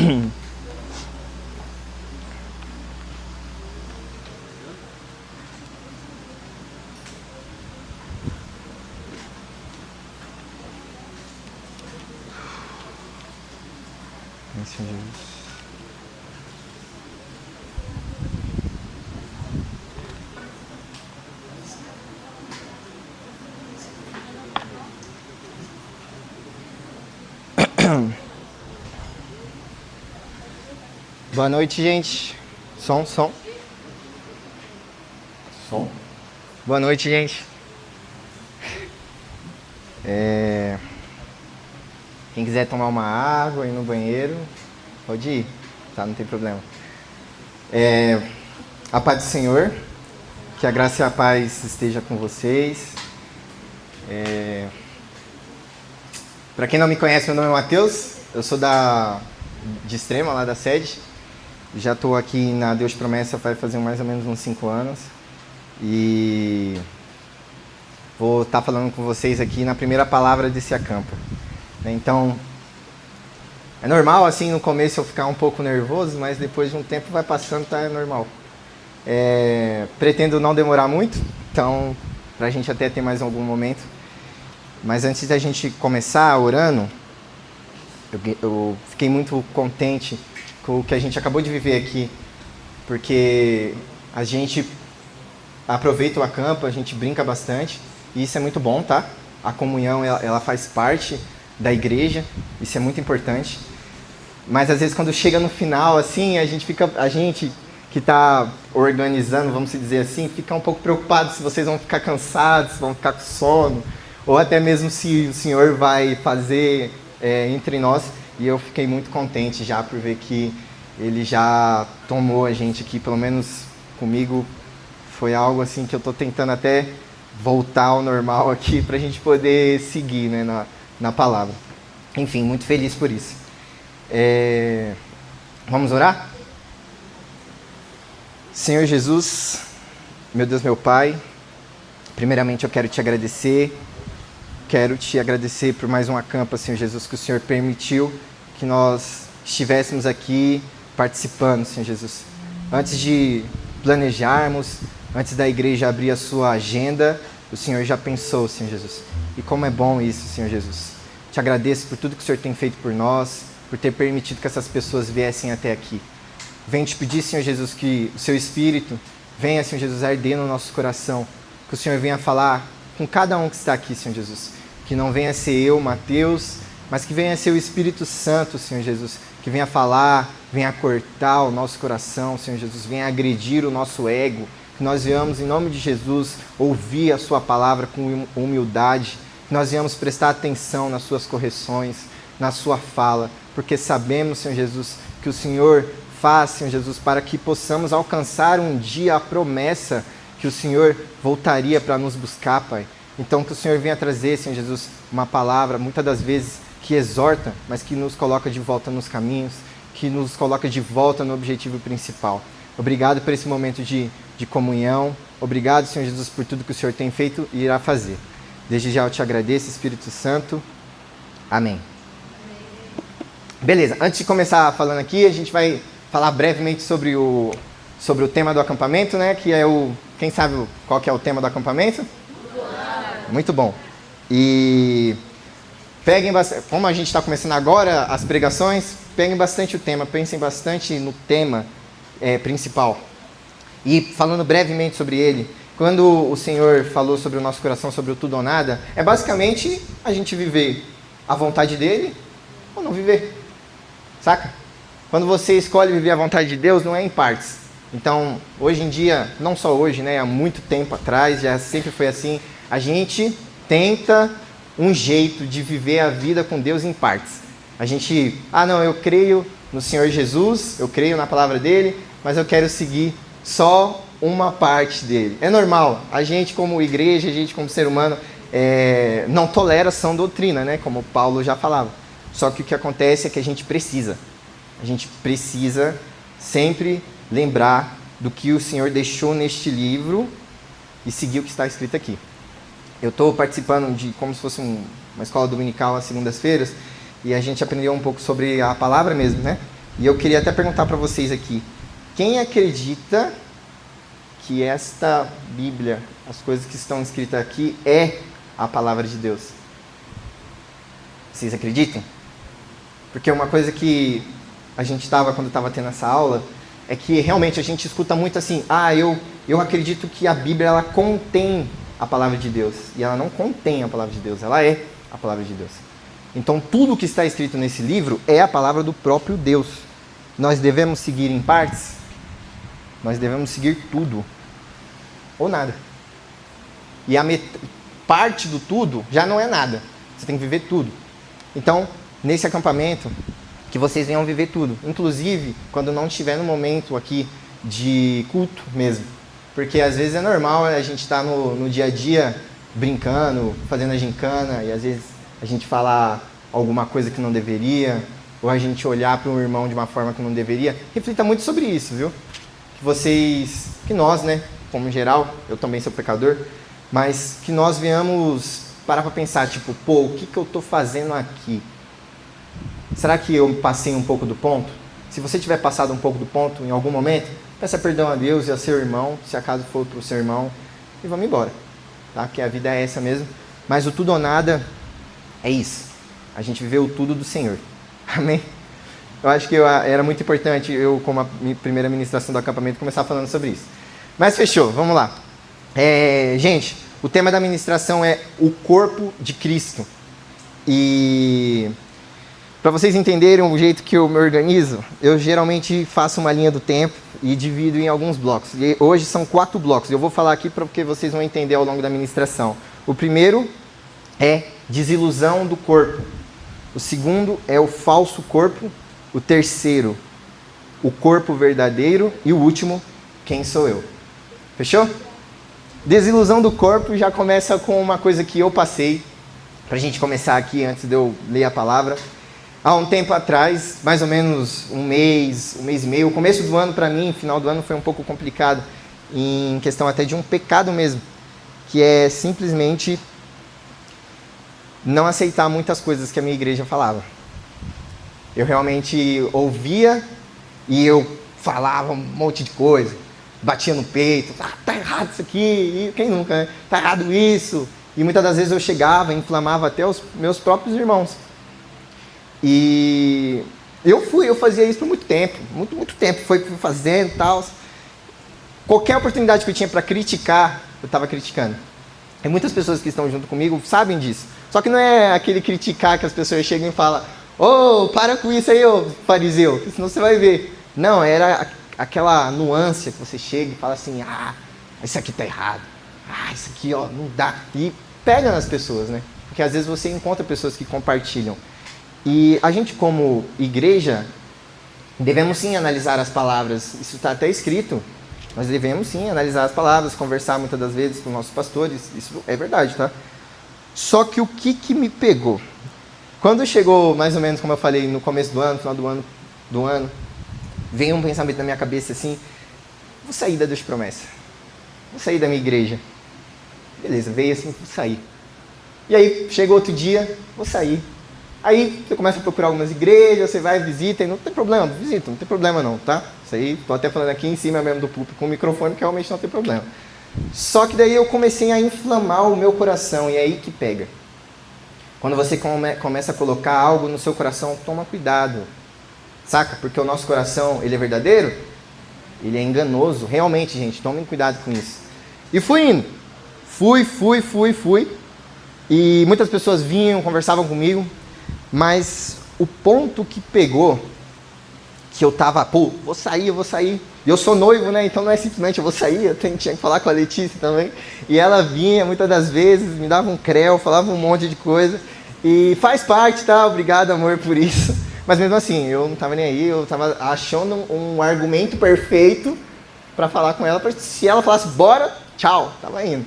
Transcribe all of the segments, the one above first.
Senhor Jesus. Boa noite, gente. Som. Boa noite, gente. Quem quiser tomar uma água, ir no banheiro, pode ir, tá? Não tem problema. A paz do Senhor, que a graça e a paz esteja com vocês. Para quem não me conhece, meu nome é Matheus, eu sou de Extrema, lá da sede. Já estou aqui na Deus Promessa vai fazer mais ou menos uns 5 anos. E vou estar falando com vocês aqui na primeira palavra desse acampo. Então, é normal assim no começo eu ficar um pouco nervoso, mas depois de um tempo vai passando, tá, é normal. Pretendo não demorar muito, então, para a gente até ter mais algum momento. Mas antes da gente começar orando, eu fiquei muito contente com o que a gente acabou de viver aqui, porque a gente aproveita o acampo, a gente brinca bastante, e isso é muito bom, tá? A comunhão, ela faz parte da igreja, isso é muito importante. Mas às vezes quando chega no final, assim, a gente que está organizando, vamos dizer assim, fica um pouco preocupado se vocês vão ficar cansados, se vão ficar com sono, ou até mesmo se o Senhor vai fazer entre nós. E eu fiquei muito contente já por ver que Ele já tomou a gente aqui, pelo menos comigo, foi algo assim que eu estou tentando até voltar ao normal aqui para a gente poder seguir, né, na palavra. Enfim, muito feliz por isso. Vamos orar? Senhor Jesus, meu Deus, meu Pai, primeiramente eu quero te agradecer. Quero te agradecer por mais um acampo, Senhor Jesus, que o Senhor permitiu que nós estivéssemos aqui participando, Senhor Jesus. Antes de planejarmos, antes da igreja abrir a sua agenda, o Senhor já pensou, Senhor Jesus. E como é bom isso, Senhor Jesus. Te agradeço por tudo que o Senhor tem feito por nós, por ter permitido que essas pessoas viessem até aqui. Venho te pedir, Senhor Jesus, que o seu Espírito venha, Senhor Jesus, arder no nosso coração. Que o Senhor venha falar com cada um que está aqui, Senhor Jesus. Que não venha ser eu, Mateus, mas que venha ser o Espírito Santo, Senhor Jesus. Que venha falar, venha cortar o nosso coração, Senhor Jesus. Venha agredir o nosso ego. Que nós venhamos, em nome de Jesus, ouvir a sua palavra com humildade. Que nós venhamos prestar atenção nas suas correções, na sua fala. Porque sabemos, Senhor Jesus, que o Senhor faz, Senhor Jesus, para que possamos alcançar um dia a promessa que o Senhor voltaria para nos buscar, Pai. Então, que o Senhor venha trazer, Senhor Jesus, uma palavra, muitas das vezes, que exorta, mas que nos coloca de volta nos caminhos, que nos coloca de volta no objetivo principal. Obrigado por esse momento de comunhão. Obrigado, Senhor Jesus, por tudo que o Senhor tem feito e irá fazer. Desde já eu te agradeço, Espírito Santo. Amém. Beleza, antes de começar falando aqui, a gente vai falar brevemente sobre o tema do acampamento, né? Que é quem sabe qual que é o tema do acampamento? Muito bom. E peguem bastante, como a gente está começando agora as pregações, peguem bastante o tema, pensem bastante no tema principal. E falando brevemente sobre ele, quando o Senhor falou sobre o nosso coração, sobre o tudo ou nada, é basicamente a gente viver a vontade dele ou não viver, saca? Quando você escolhe viver a vontade de Deus, não é em partes. Então, hoje em dia, não só hoje, né, há muito tempo atrás, já sempre foi assim, a gente tenta um jeito de viver a vida com Deus em partes. A gente, não, eu creio no Senhor Jesus, eu creio na palavra dele, mas eu quero seguir só uma parte dele. É normal, a gente como igreja, a gente como ser humano, não tolera sã doutrina, né, como Paulo já falava. Só que o que acontece é que a gente precisa sempre lembrar do que o Senhor deixou neste livro e seguir o que está escrito aqui. Eu estou participando de como se fosse uma escola dominical às segundas-feiras e a gente aprendeu um pouco sobre a palavra mesmo, né? E eu queria até perguntar para vocês aqui, quem acredita que esta Bíblia, as coisas que estão escritas aqui, é a palavra de Deus? Vocês acreditam? Porque uma coisa que a gente quando estava tendo essa aula, é que realmente a gente escuta muito assim, eu acredito que a Bíblia ela contém a palavra de Deus. E ela não contém a palavra de Deus, ela é a palavra de Deus. Então tudo que está escrito nesse livro é a palavra do próprio Deus. Nós devemos seguir em partes? Nós devemos seguir tudo. Ou nada. E parte do tudo já não é nada. Você tem que viver tudo. Então, nesse acampamento, que vocês venham viver tudo. Inclusive, quando não estiver no momento aqui de culto mesmo. Porque às vezes é normal a gente estar no dia a dia brincando, fazendo a gincana, e às vezes a gente falar alguma coisa que não deveria, ou a gente olhar para um irmão de uma forma que não deveria. Reflita muito sobre isso, viu? Que nós, né, como geral, eu também sou pecador, mas que nós venhamos parar para pensar, tipo, o que eu estou fazendo aqui? Será que eu passei um pouco do ponto? Se você tiver passado um pouco do ponto em algum momento, peça perdão a Deus e a seu irmão, se acaso for para o seu irmão, e vamos embora, tá? Porque a vida é essa mesmo. Mas o tudo ou nada é isso. A gente viveu o tudo do Senhor. Amém? Eu acho que era muito importante como a minha primeira ministração do acampamento, começar falando sobre isso. Mas fechou, vamos lá. Gente, o tema da ministração é o corpo de Cristo. E para vocês entenderem o jeito que eu me organizo, eu geralmente faço uma linha do tempo e divido em alguns blocos. E hoje são 4 blocos. Eu vou falar aqui porque vocês vão entender ao longo da ministração. O primeiro é desilusão do corpo. O segundo é o falso corpo. O terceiro, o corpo verdadeiro. E o último, quem sou eu? Fechou? Desilusão do corpo já começa com uma coisa que eu passei, para a gente começar aqui antes de eu ler a palavra. Há um tempo atrás, mais ou menos um mês e meio, o começo do ano para mim, final do ano foi um pouco complicado, em questão até de um pecado mesmo, que é simplesmente não aceitar muitas coisas que a minha igreja falava. Eu realmente ouvia e eu falava um monte de coisa, batia no peito, tá errado isso aqui, e quem nunca, né? Tá errado isso. E muitas das vezes eu chegava e inflamava até os meus próprios irmãos. E eu fazia isso por muito tempo, muito tempo, fui fazendo e tal. Qualquer oportunidade que eu tinha para criticar, eu estava criticando. E muitas pessoas que estão junto comigo sabem disso. Só que não é aquele criticar que as pessoas chegam e falam, para com isso aí, fariseu, senão você vai ver. Não, era aquela nuance que você chega e fala assim, isso aqui tá errado, isso aqui não dá. E pega nas pessoas, né? Porque às vezes você encontra pessoas que compartilham. E a gente como igreja, devemos sim analisar as palavras, isso está até escrito, nós devemos sim analisar as palavras, conversar muitas das vezes com nossos pastores, isso é verdade, tá? Só que o que me pegou? Quando chegou, mais ou menos como eu falei, no começo do ano, final do ano, veio um pensamento na minha cabeça assim, vou sair da Deus Promessa, vou sair da minha igreja. Beleza, veio assim, vou sair. E aí, chegou outro dia, vou sair. Aí, você começa a procurar algumas igrejas, você vai, visita, e não tem problema, visita, não tem problema não, tá? Isso aí, tô até falando aqui em cima mesmo do púlpito com o microfone, que realmente não tem problema. Só que daí eu comecei a inflamar o meu coração, e é aí que pega. Quando você começa a colocar algo no seu coração, toma cuidado. Saca? Porque o nosso coração, ele é verdadeiro, ele é enganoso. Realmente, gente, tomem cuidado com isso. E fui indo. Fui. E muitas pessoas vinham, conversavam comigo. Mas o ponto que pegou, que eu tava, vou sair. E eu sou noivo, né? Então não é simplesmente eu vou sair, eu tinha que falar com a Letícia também. E ela vinha muitas das vezes, me dava um creu, falava um monte de coisa. E faz parte, tá? Obrigado, amor, por isso. Mas mesmo assim, eu não tava nem aí, eu tava achando um argumento perfeito para falar com ela, para se ela falasse, bora, tchau, tava indo.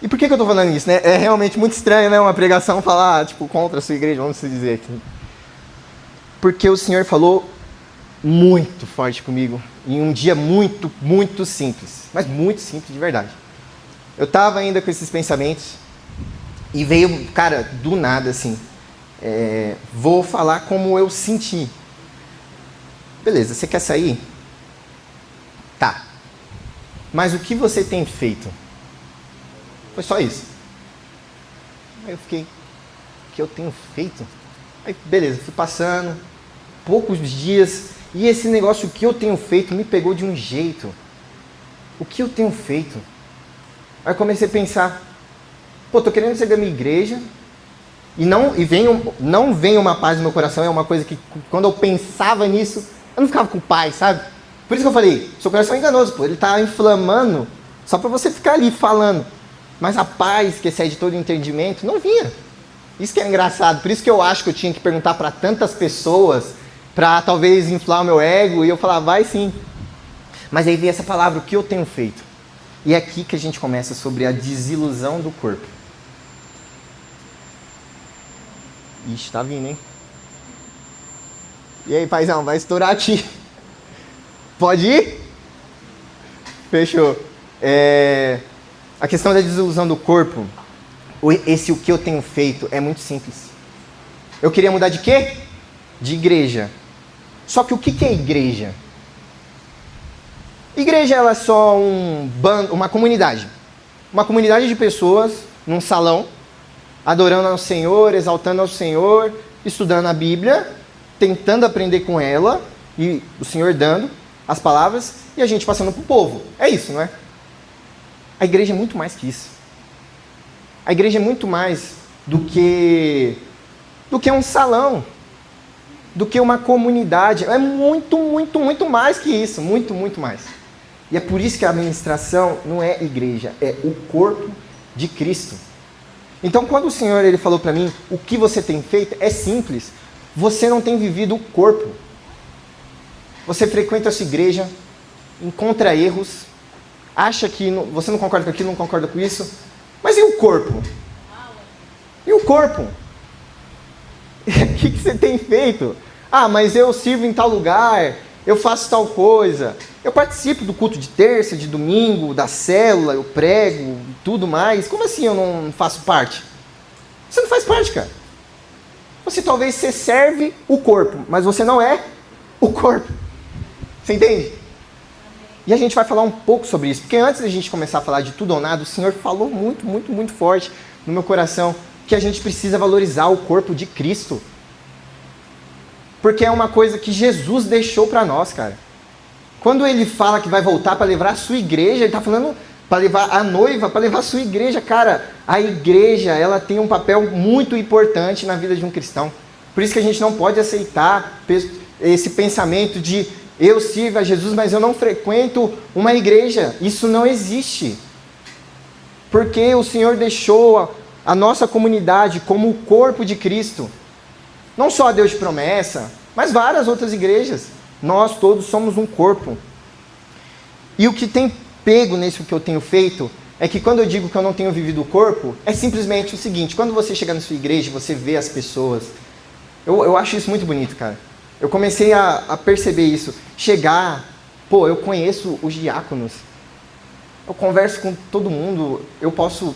E por que eu tô falando isso, né? É realmente muito estranho, né? Uma pregação falar, contra a sua igreja, vamos dizer aqui. Porque o Senhor falou muito forte comigo, em um dia muito simples, mas muito simples de verdade. Eu tava ainda com esses pensamentos, e veio, cara, do nada, assim, vou falar como eu senti. beleza, você quer sair? Tá. Mas o que você tem feito? Foi só isso. Aí eu fiquei, o que eu tenho feito? Aí, beleza, fui passando, poucos dias, e esse negócio, o que eu tenho feito, me pegou de um jeito. O que eu tenho feito? Aí eu comecei a pensar, pô, tô querendo ser da minha igreja, não vem uma paz no meu coração, é uma coisa que, quando eu pensava nisso, eu não ficava com paz, sabe? Por isso que eu falei, seu coração é enganoso, pô, ele tá inflamando, só para você ficar ali falando. Mas a paz que excede todo entendimento não vinha. Isso que é engraçado. Por isso que eu acho que eu tinha que perguntar para tantas pessoas, para talvez inflar o meu ego, e eu falar, vai sim. Mas aí veio essa palavra, o que eu tenho feito? E é aqui que a gente começa sobre a desilusão do corpo. Ixi, tá vindo, hein? E aí, paizão, vai estourar aqui. Pode ir? Fechou. A questão da desilusão do corpo, o que eu tenho feito é muito simples. Eu queria mudar de quê? De igreja. Só que o que é igreja? Igreja ela é só uma comunidade. Uma comunidade de pessoas num salão, adorando ao Senhor, exaltando ao Senhor, estudando a Bíblia, tentando aprender com ela, e o Senhor dando as palavras, e a gente passando para o povo. É isso, não é? A igreja é muito mais que isso. A igreja é muito mais do que um salão, do que uma comunidade. É muito, muito, muito mais que isso. Muito, muito mais. E é por isso que a administração não é igreja, é o corpo de Cristo. Então, quando o Senhor ele falou para mim, o que você tem feito, é simples. Você não tem vivido o corpo. Você frequenta essa igreja, encontra erros, acha que você não concorda com aquilo, não concorda com isso. Mas e o corpo? E o corpo? O que você tem feito? Ah, mas eu sirvo em tal lugar, eu faço tal coisa, eu participo do culto de terça, de domingo, da célula, eu prego, tudo mais. Como assim eu não faço parte? Você não faz parte, cara. Talvez você serve o corpo, mas você não é o corpo. Você entende? E a gente vai falar um pouco sobre isso, porque antes da gente começar a falar de tudo ou nada, o Senhor falou muito, muito, muito forte no meu coração que a gente precisa valorizar o corpo de Cristo. Porque é uma coisa que Jesus deixou para nós, cara. Quando ele fala que vai voltar para levar a sua igreja, ele está falando para levar a noiva, para levar a sua igreja. Cara, a igreja, ela tem um papel muito importante na vida de um cristão. Por isso que a gente não pode aceitar esse pensamento de eu sirvo a Jesus, mas eu não frequento uma igreja. Isso não existe. Porque o Senhor deixou a nossa comunidade como o corpo de Cristo. Não só a Deus de Promessa, mas várias outras igrejas. Nós todos somos um corpo. E o que tem pego nisso que eu tenho feito é que quando eu digo que eu não tenho vivido o corpo, é simplesmente o seguinte: quando você chega na sua igreja e você vê as pessoas, eu acho isso muito bonito, cara. Eu comecei a perceber isso. Chegar, eu conheço os diáconos. Eu converso com todo mundo, eu posso,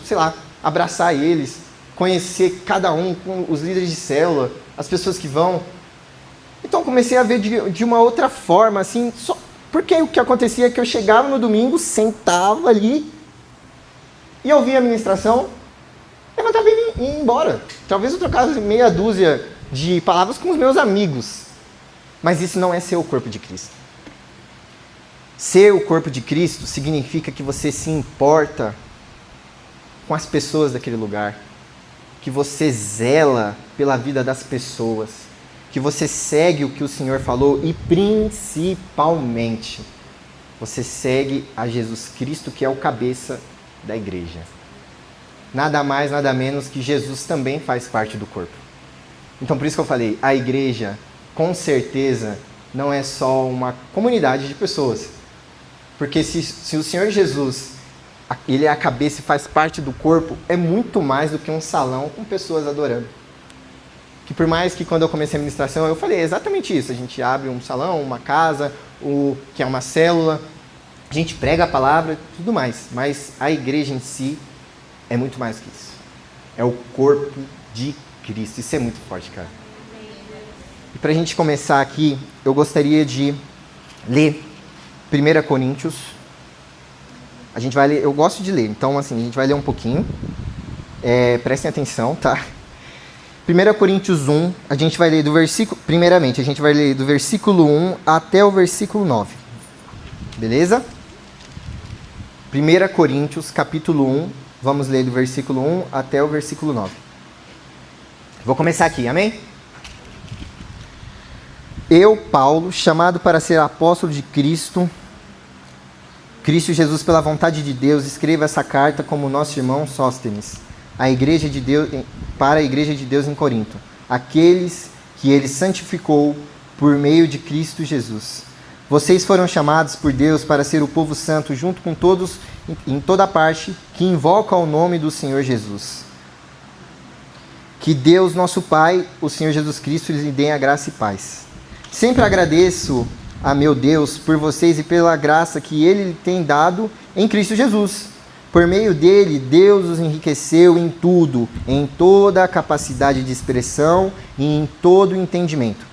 abraçar eles, conhecer cada um, com os líderes de célula, as pessoas que vão. Então comecei a ver de uma outra forma, assim, porque o que acontecia é que eu chegava no domingo, sentava ali, e eu via a ministração, levantava e ia embora. Talvez eu trocasse meia dúzia de palavras com os meus amigos. Mas isso não é ser o corpo de Cristo. Ser o corpo de Cristo significa que você se importa com as pessoas daquele lugar, que você zela pela vida das pessoas, que você segue o que o Senhor falou e principalmente você segue a Jesus Cristo, que é o cabeça da igreja. Nada mais, nada menos que Jesus também faz parte do corpo. Então por isso que eu falei, a igreja com certeza não é só uma comunidade de pessoas. Porque se o Senhor Jesus, ele é a cabeça e faz parte do corpo, é muito mais do que um salão com pessoas adorando. Que por mais que quando eu comecei a administração, eu falei exatamente isso. A gente abre um salão, uma casa, que é uma célula, a gente prega a palavra, tudo mais. Mas a igreja em si é muito mais que isso. É o corpo de Cristo. Isso é muito forte, cara. E para a gente começar aqui, eu gostaria de ler 1 Coríntios. A gente vai ler, eu gosto de ler, então assim, a gente vai ler um pouquinho. Prestem atenção, tá? 1 Coríntios 1, a gente vai ler do versículo... Primeiramente, a gente vai ler do versículo 1 até o versículo 9. Beleza? 1 Coríntios, capítulo 1, vamos ler do versículo 1 até o versículo 9. Vou começar aqui, amém? Eu, Paulo, chamado para ser apóstolo de Cristo Jesus pela vontade de Deus, escrevo essa carta como nosso irmão Sóstenes, para a igreja de Deus em Corinto, aqueles que ele santificou por meio de Cristo Jesus. Vocês foram chamados por Deus para ser o povo santo junto com todos em toda parte que invoca o nome do Senhor Jesus. Que Deus, nosso Pai, o Senhor Jesus Cristo, lhes dê a graça e paz. Sempre agradeço a meu Deus por vocês e pela graça que Ele tem dado em Cristo Jesus. Por meio dele, Deus os enriqueceu em tudo, em toda a capacidade de expressão e em todo o entendimento.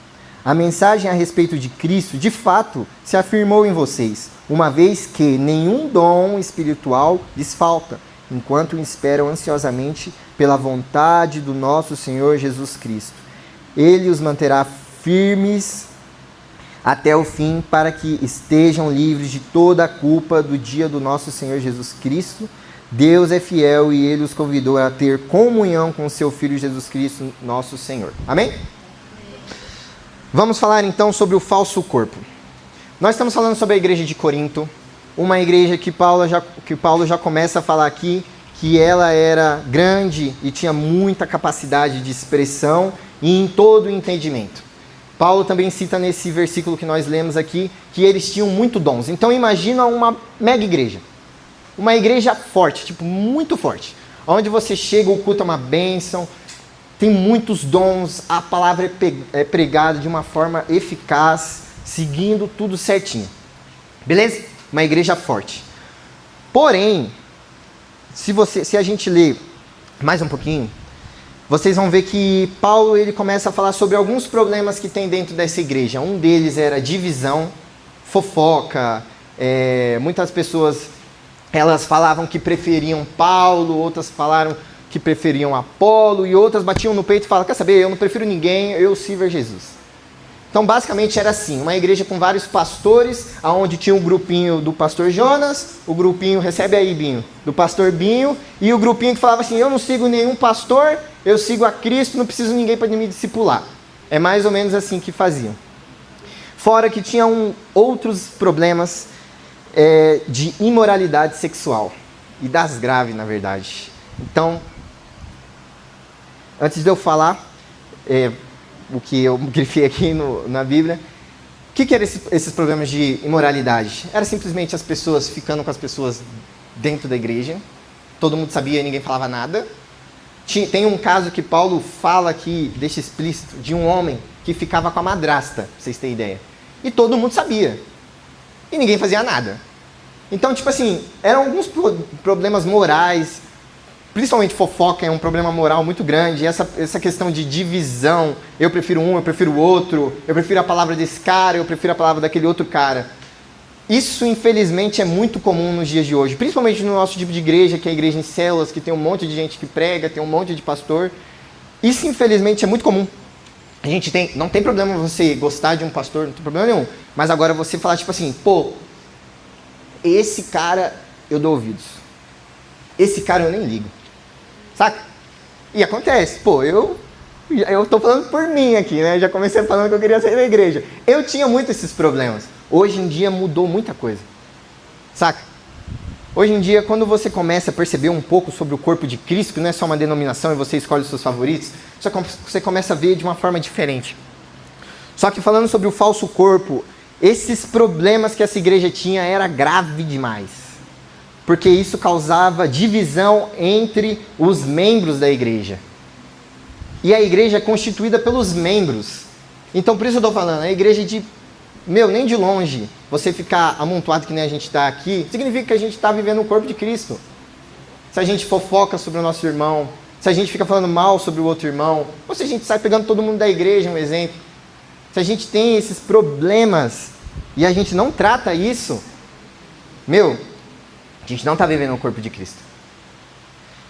A mensagem a respeito de Cristo, de fato, se afirmou em vocês, uma vez que nenhum dom espiritual lhes falta, enquanto esperam ansiosamente pela vontade do nosso Senhor Jesus Cristo. Ele os manterá firmes até o fim, para que estejam livres de toda a culpa do dia do nosso Senhor Jesus Cristo. Deus é fiel e Ele os convidou a ter comunhão com o seu Filho Jesus Cristo, nosso Senhor. Amém? Vamos falar então sobre o falso corpo. Nós estamos falando sobre a igreja de Corinto, uma igreja que Paulo já começa a falar aqui, que ela era grande e tinha muita capacidade de expressão e em todo o entendimento. Paulo também cita nesse versículo que nós lemos aqui, que eles tinham muito dons. Então imagina uma mega igreja. Uma igreja forte, tipo, muito forte. Onde você chega, o culto é uma bênção, tem muitos dons, a palavra é pregada de uma forma eficaz, seguindo tudo certinho. Beleza? Uma igreja forte. Porém, se a gente ler mais um pouquinho, vocês vão ver que Paulo ele começa a falar sobre alguns problemas que tem dentro dessa igreja. Um deles era divisão, fofoca. Muitas pessoas elas falavam que preferiam Paulo, outras falaram que preferiam Apolo, e outras batiam no peito e falavam, quer saber, eu não prefiro ninguém, eu sirvo a Jesus. Então, basicamente, era assim, uma igreja com vários pastores, onde tinha um grupinho do pastor Jonas, o grupinho, recebe aí, Binho, do pastor Binho, e o grupinho que falava assim, eu não sigo nenhum pastor, eu sigo a Cristo, não preciso de ninguém para me discipular. É mais ou menos assim que faziam. Fora que tinham outros problemas de imoralidade sexual, e das graves, na verdade. Então, antes de eu falar o que eu grifei aqui na Bíblia, o que eram esses problemas de imoralidade? Era simplesmente as pessoas ficando com as pessoas dentro da igreja, todo mundo sabia e ninguém falava nada. Tem um caso que Paulo fala aqui, deixa explícito, de um homem que ficava com a madrasta, pra vocês terem ideia. E todo mundo sabia. E ninguém fazia nada. Então, tipo assim, eram alguns problemas morais, principalmente fofoca é um problema moral muito grande. E essa questão de divisão, eu prefiro um, eu prefiro o outro, eu prefiro a palavra desse cara, eu prefiro a palavra daquele outro cara. Isso, infelizmente, é muito comum nos dias de hoje, principalmente no nosso tipo de igreja, que é a igreja em células, que tem um monte de gente que prega, tem um monte de pastor. Isso, infelizmente, é muito comum. A gente não tem problema você gostar de um pastor, não tem problema nenhum. Mas agora você falar, tipo assim, pô, esse cara eu dou ouvidos. Esse cara eu nem ligo. Saca? E acontece. Pô, eu tô falando por mim aqui, né? Já comecei falando que eu queria sair da igreja. Eu tinha muito esses problemas. Hoje em dia mudou muita coisa. Saca? Hoje em dia, quando você começa a perceber um pouco sobre o corpo de Cristo, que não é só uma denominação e você escolhe os seus favoritos, você começa a ver de uma forma diferente. Só que falando sobre o falso corpo, esses problemas que essa igreja tinha era grave demais. Porque isso causava divisão entre os membros da igreja. E a igreja é constituída pelos membros. Então, por isso eu estou falando, a igreja nem de longe, você ficar amontoado que nem a gente está aqui, significa que a gente está vivendo o corpo de Cristo. Se a gente fofoca sobre o nosso irmão, se a gente fica falando mal sobre o outro irmão, ou se a gente sai pegando todo mundo da igreja, um exemplo. se a gente tem esses problemas e a gente não trata isso, a gente não está vivendo o corpo de Cristo.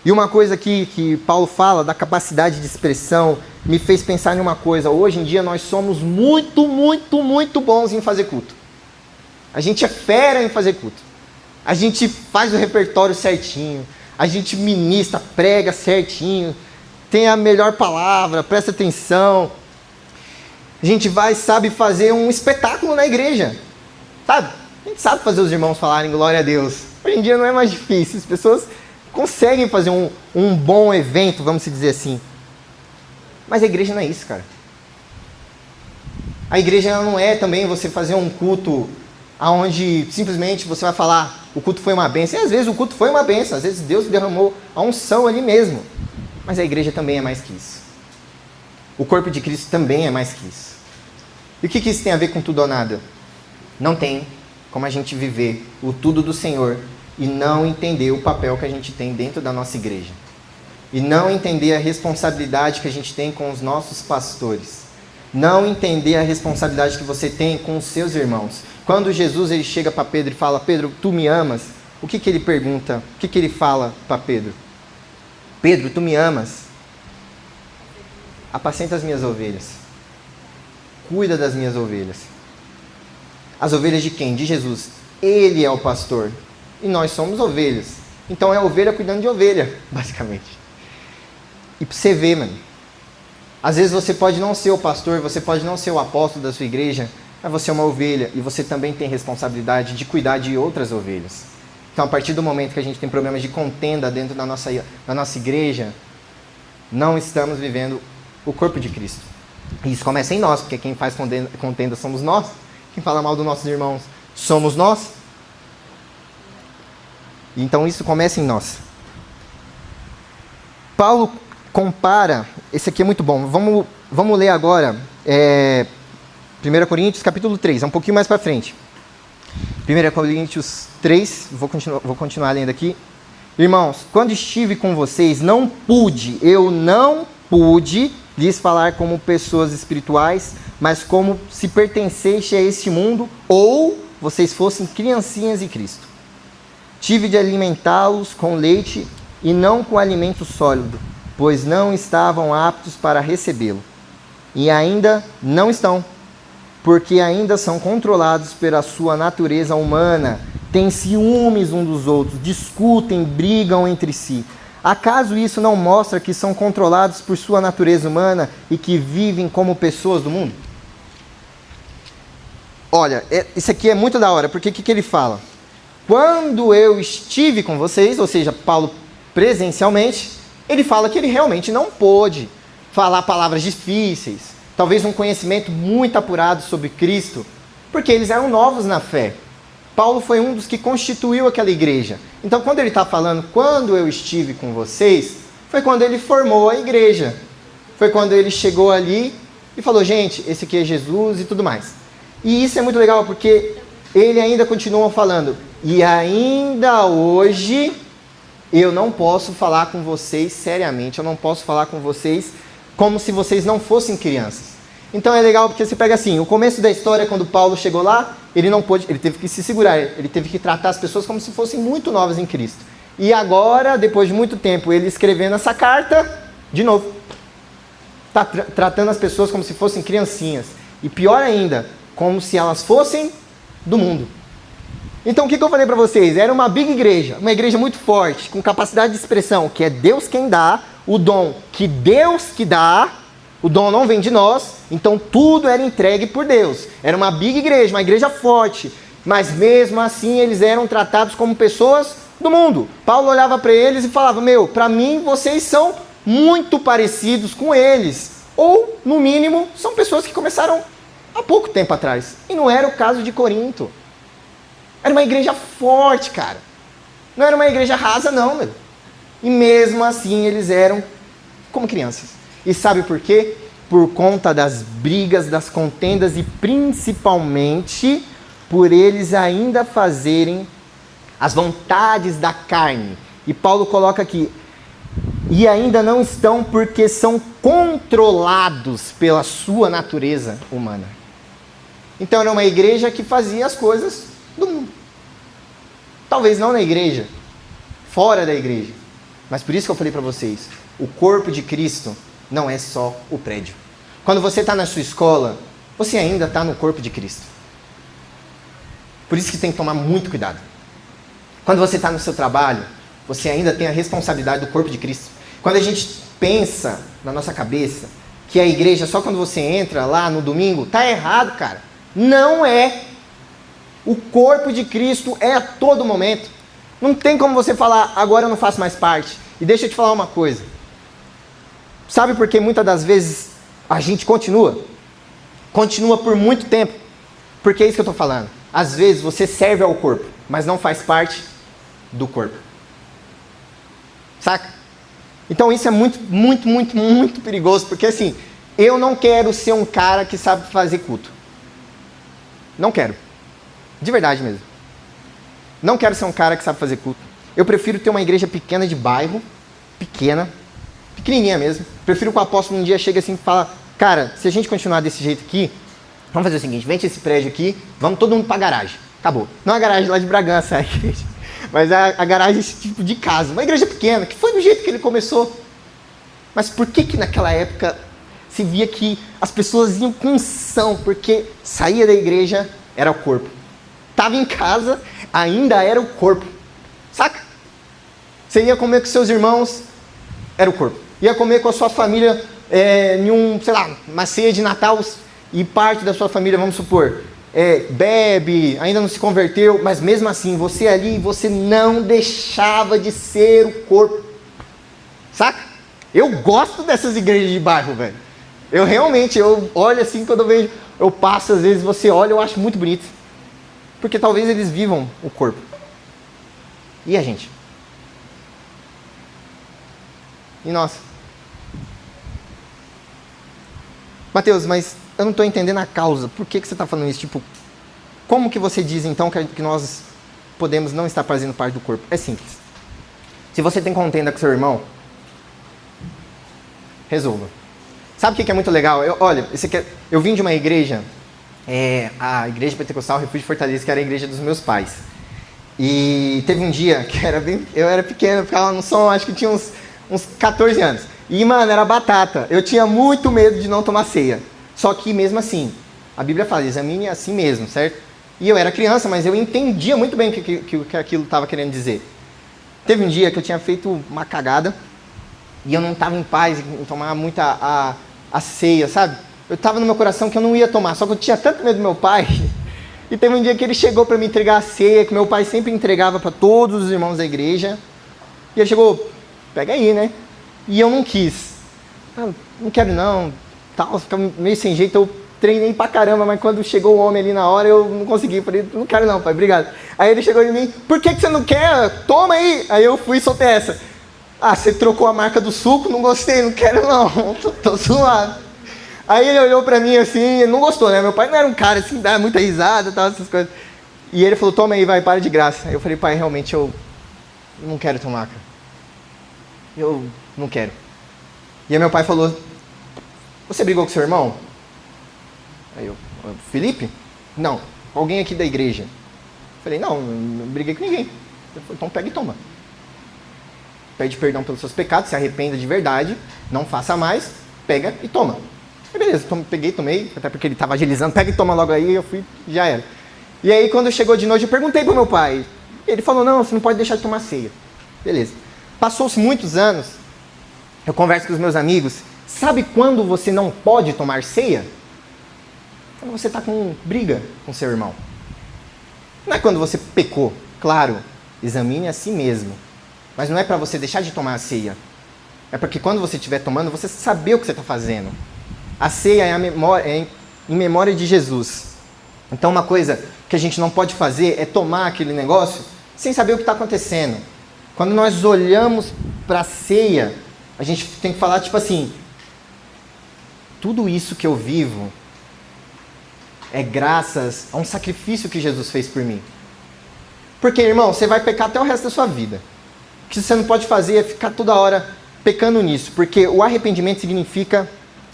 E uma coisa que Paulo fala da capacidade de expressão me fez pensar em uma coisa. Hoje em dia nós somos muito, muito, muito bons em fazer culto. A gente é fera em fazer culto. A gente faz o repertório certinho. A gente ministra, prega certinho. Tem a melhor palavra, presta atenção. A gente sabe fazer um espetáculo na igreja. Sabe? A gente sabe fazer os irmãos falarem glória a Deus. Hoje em dia não é mais difícil. As pessoas conseguem fazer um bom evento, vamos dizer assim. Mas a igreja não é isso, cara. A igreja não é também você fazer um culto onde simplesmente você vai falar, o culto foi uma bênção. E às vezes o culto foi uma bênção, às vezes Deus derramou a unção ali mesmo. Mas a igreja também é mais que isso. O corpo de Cristo também é mais que isso. E o que isso tem a ver com tudo ou nada? Não tem como a gente viver o tudo do Senhor e não entender o papel que a gente tem dentro da nossa igreja. E não entender a responsabilidade que a gente tem com os nossos pastores. Não entender a responsabilidade que você tem com os seus irmãos. Quando Jesus ele chega para Pedro e fala, Pedro, tu me amas? O que ele pergunta? O que ele fala para Pedro? Pedro, tu me amas? Apacenta as minhas ovelhas. Cuida das minhas ovelhas. As ovelhas de quem? De Jesus. Ele é o pastor. E nós somos ovelhas. Então é ovelha cuidando de ovelha, basicamente. E pra você ver, mano. Às vezes você pode não ser o pastor, você pode não ser o apóstolo da sua igreja, mas você é uma ovelha e você também tem responsabilidade de cuidar de outras ovelhas. Então, a partir do momento que a gente tem problemas de contenda dentro da nossa igreja, não estamos vivendo o corpo de Cristo. E isso começa em nós, porque quem faz contenda somos nós. Quem fala mal dos nossos irmãos somos nós. Então isso começa em nós. Paulo compara, esse aqui é muito bom, vamos ler agora 1 Coríntios capítulo 3, é um pouquinho mais para frente. 1 Coríntios 3, vou continuar lendo aqui. Irmãos, quando estive com vocês, eu não pude lhes falar como pessoas espirituais, mas como se pertencesse a este mundo, ou vocês fossem criancinhas de Cristo. Tive de alimentá-los com leite e não com alimento sólido, pois não estavam aptos para recebê-lo. E ainda não estão, porque ainda são controlados pela sua natureza humana, têm ciúmes uns dos outros, discutem, brigam entre si. Acaso isso não mostra que são controlados por sua natureza humana e que vivem como pessoas do mundo? Olha, isso aqui é muito da hora, porque o que ele fala? Quando eu estive com vocês, ou seja, Paulo presencialmente, ele fala que ele realmente não pôde falar palavras difíceis, talvez um conhecimento muito apurado sobre Cristo, porque eles eram novos na fé. Paulo foi um dos que constituiu aquela igreja. Então, quando ele está falando, quando eu estive com vocês, foi quando ele formou a igreja. Foi quando ele chegou ali e falou, gente, esse aqui é Jesus e tudo mais. E isso é muito legal, porque ele ainda continua falando, e ainda hoje eu não posso falar com vocês seriamente, eu não posso falar com vocês como se vocês não fossem crianças. Então é legal porque você pega assim, o começo da história, quando Paulo chegou lá, ele teve que se segurar, ele teve que tratar as pessoas como se fossem muito novas em Cristo. E agora, depois de muito tempo, ele escrevendo essa carta, de novo, está tratando as pessoas como se fossem criancinhas. E pior ainda, como se elas fossem do mundo. Então o que eu falei para vocês? Era uma big igreja, uma igreja muito forte, com capacidade de expressão, que é Deus quem dá, o dom que Deus que dá, o dom não vem de nós, então tudo era entregue por Deus. Era uma big igreja, uma igreja forte, mas mesmo assim eles eram tratados como pessoas do mundo. Paulo olhava para eles e falava, para mim vocês são muito parecidos com eles, ou no mínimo são pessoas que começaram há pouco tempo atrás. E não era o caso de Corinto. Era uma igreja forte, cara. Não era uma igreja rasa, não, meu. E mesmo assim eles eram como crianças. E sabe por quê? Por conta das brigas, das contendas e principalmente por eles ainda fazerem as vontades da carne. E Paulo coloca aqui, e ainda não estão porque são controlados pela sua natureza humana. Então era uma igreja que fazia as coisas do mundo. Talvez não na igreja, fora da igreja. Mas por isso que eu falei para vocês, o corpo de Cristo não é só o prédio. Quando você está na sua escola, você ainda está no corpo de Cristo. Por isso que tem que tomar muito cuidado. Quando você está no seu trabalho, você ainda tem a responsabilidade do corpo de Cristo. Quando a gente pensa na nossa cabeça que a igreja é só quando você entra lá no domingo, tá errado, cara. Não é. O corpo de Cristo é a todo momento. Não tem como você falar, agora eu não faço mais parte. E deixa eu te falar uma coisa. Sabe por que muitas das vezes a gente continua? Continua por muito tempo. Porque é isso que eu estou falando. Às vezes você serve ao corpo, mas não faz parte do corpo. Saca? Então isso é muito, muito, muito, muito perigoso. Porque assim, eu não quero ser um cara que sabe fazer culto. Não quero. De verdade mesmo. Não quero ser um cara que sabe fazer culto. Eu prefiro ter uma igreja pequena de bairro. Pequenininha mesmo. Prefiro que o apóstolo um dia chegue assim e fala, cara, se a gente continuar desse jeito aqui, vamos fazer o seguinte, vende esse prédio aqui, vamos todo mundo pra garagem. Acabou. Não a garagem lá de Bragança, mas a garagem tipo de casa. Uma igreja pequena, que foi do jeito que ele começou. Mas por que naquela época se via que as pessoas iam com unção? Porque saía da igreja, era o corpo. Estava em casa, ainda era o corpo. Saca? Você ia comer com seus irmãos, era o corpo. Ia comer com a sua família em uma ceia de Natal, e parte da sua família, vamos supor, bebe, ainda não se converteu, mas mesmo assim, você ali, você não deixava de ser o corpo. Saca? Eu gosto dessas igrejas de bairro, velho. Eu olho assim, quando eu passo, às vezes você olha, eu acho muito bonito. Porque talvez eles vivam o corpo. E a gente? E nós? Mateus, mas eu não estou entendendo a causa. Por que você está falando isso? Tipo, como que você diz então que nós podemos não estar fazendo parte do corpo? É simples. Se você tem contenda com seu irmão, resolva. Sabe o que é muito legal? Eu vim de uma igreja, a Igreja Pentecostal Refúgio Fortaleza, que era a igreja dos meus pais. E teve um dia que eu era pequeno, ficava no som, acho que tinha uns 14 anos. E, mano, era batata. Eu tinha muito medo de não tomar ceia. Só que, mesmo assim, a Bíblia fala, examine assim mesmo, certo? E eu era criança, mas eu entendia muito bem o que aquilo estava querendo dizer. Teve um dia que eu tinha feito uma cagada e eu não estava em paz em tomar muita a ceia, sabe? Eu estava no meu coração que eu não ia tomar, só que eu tinha tanto medo do meu pai. E teve um dia que ele chegou para me entregar a ceia, que meu pai sempre entregava para todos os irmãos da igreja. E ele chegou, pega aí, né? E eu não quis. Não quero não. Tal, ficava meio sem jeito, eu treinei pra caramba, mas quando chegou o homem ali na hora, eu não consegui. Falei, não quero não, pai, obrigado. Aí ele chegou em mim, por que você não quer? Toma aí. Aí eu fui e soltei essa. Você trocou a marca do suco? Não gostei, não quero não. Tô suado. Aí ele olhou pra mim assim, não gostou, né? Meu pai não era um cara assim, dá muita risada e tal, essas coisas. E ele falou, toma aí, vai, para de graça. Aí eu falei, pai, realmente eu não quero tomar, cara. Eu não quero. E aí meu pai falou, você brigou com seu irmão? Aí eu, Felipe? Não, alguém aqui da igreja. Eu falei, não briguei com ninguém. Ele falou, então pega e toma. Pede perdão pelos seus pecados, se arrependa de verdade, não faça mais, pega e toma. Aí beleza, peguei, tomei, até porque ele estava agilizando, pega e toma logo aí, eu fui, já era. E aí quando chegou de noite, eu perguntei pro meu pai. Ele falou, não, você não pode deixar de tomar ceia. Beleza. Passou-se muitos anos, eu converso com os meus amigos, sabe quando você não pode tomar ceia? Quando você está com briga com seu irmão. Não é quando você pecou, claro, examine a si mesmo. Mas não é para você deixar de tomar a ceia. É porque quando você estiver tomando, você saber o que você está fazendo. A ceia é em memória de Jesus. Então uma coisa que a gente não pode fazer é tomar aquele negócio sem saber o que está acontecendo. Quando nós olhamos para a ceia, a gente tem que falar tipo assim, tudo isso que eu vivo é graças a um sacrifício que Jesus fez por mim. Porque, irmão, você vai pecar até o resto da sua vida. O que você não pode fazer é ficar toda hora pecando nisso, porque o arrependimento significa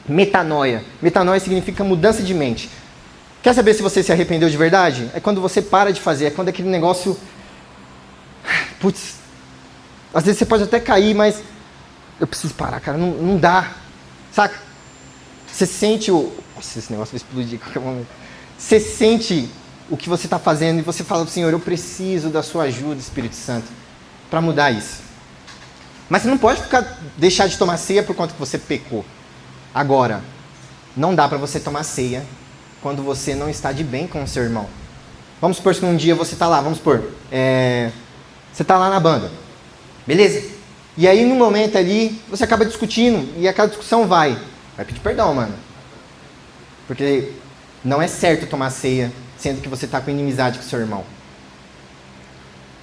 metanoia. Metanoia significa mudança de mente. Quer saber se você se arrependeu de verdade? É quando você para de fazer, é quando aquele negócio... Putz, às vezes você pode até cair, mas eu preciso parar, cara, não dá, saca? Você sente o... Nossa, esse negócio vai explodir a qualquer momento. Você sente o que você está fazendo e você fala, Senhor, eu preciso da sua ajuda, Espírito Santo, para mudar isso. Mas você não pode deixar de tomar ceia por conta que você pecou. Agora, não dá para você tomar ceia quando você não está de bem com o seu irmão. Vamos supor que um dia você está lá, você está lá na banda, beleza? E aí, num momento ali, você acaba discutindo e aquela discussão vai pedir perdão, mano. Porque não é certo tomar ceia sendo que você está com inimizade com o seu irmão.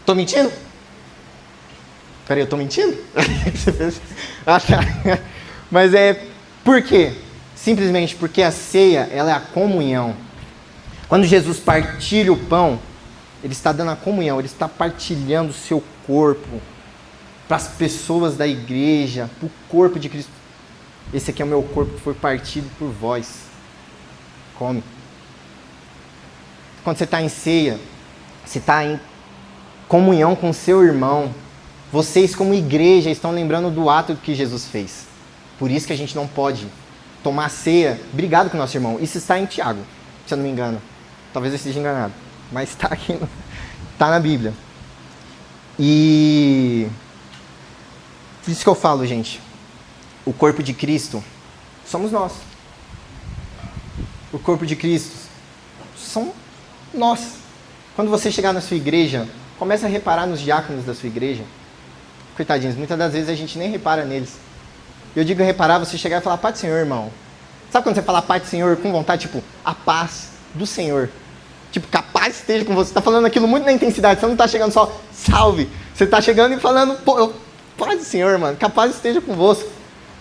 Tô mentindo? Peraí, eu tô mentindo? Ah, tá. Mas por quê? Simplesmente porque a ceia, ela é a comunhão. Quando Jesus partilha o pão, ele está dando a comunhão, ele está partilhando o seu corpo para as pessoas da igreja, para o corpo de Cristo. Esse aqui é o meu corpo que foi partido por vós. Come. Quando você está em ceia, você está em comunhão com o seu irmão. Vocês, como igreja, estão lembrando do ato que Jesus fez. Por isso que a gente não pode tomar ceia brigado com o nosso irmão. Isso está em Tiago, se eu não me engano. Talvez eu esteja enganado, mas está aqui, está na Bíblia. E por isso que eu falo, gente, o corpo de Cristo somos nós. O corpo de Cristo são nós. Quando você chegar na sua igreja, comece a reparar nos diáconos da sua igreja. Coitadinhos, muitas das vezes a gente nem repara neles. Eu digo reparar, você chegar e falar, paz do Senhor, irmão. Sabe quando você fala paz do Senhor com vontade? Tipo, a paz do Senhor. Tipo, que a paz esteja com você. Você está falando aquilo muito na intensidade. Você não está chegando só, salve. Você está chegando e falando, pô, paz do Senhor, mano. Que a paz esteja convosco.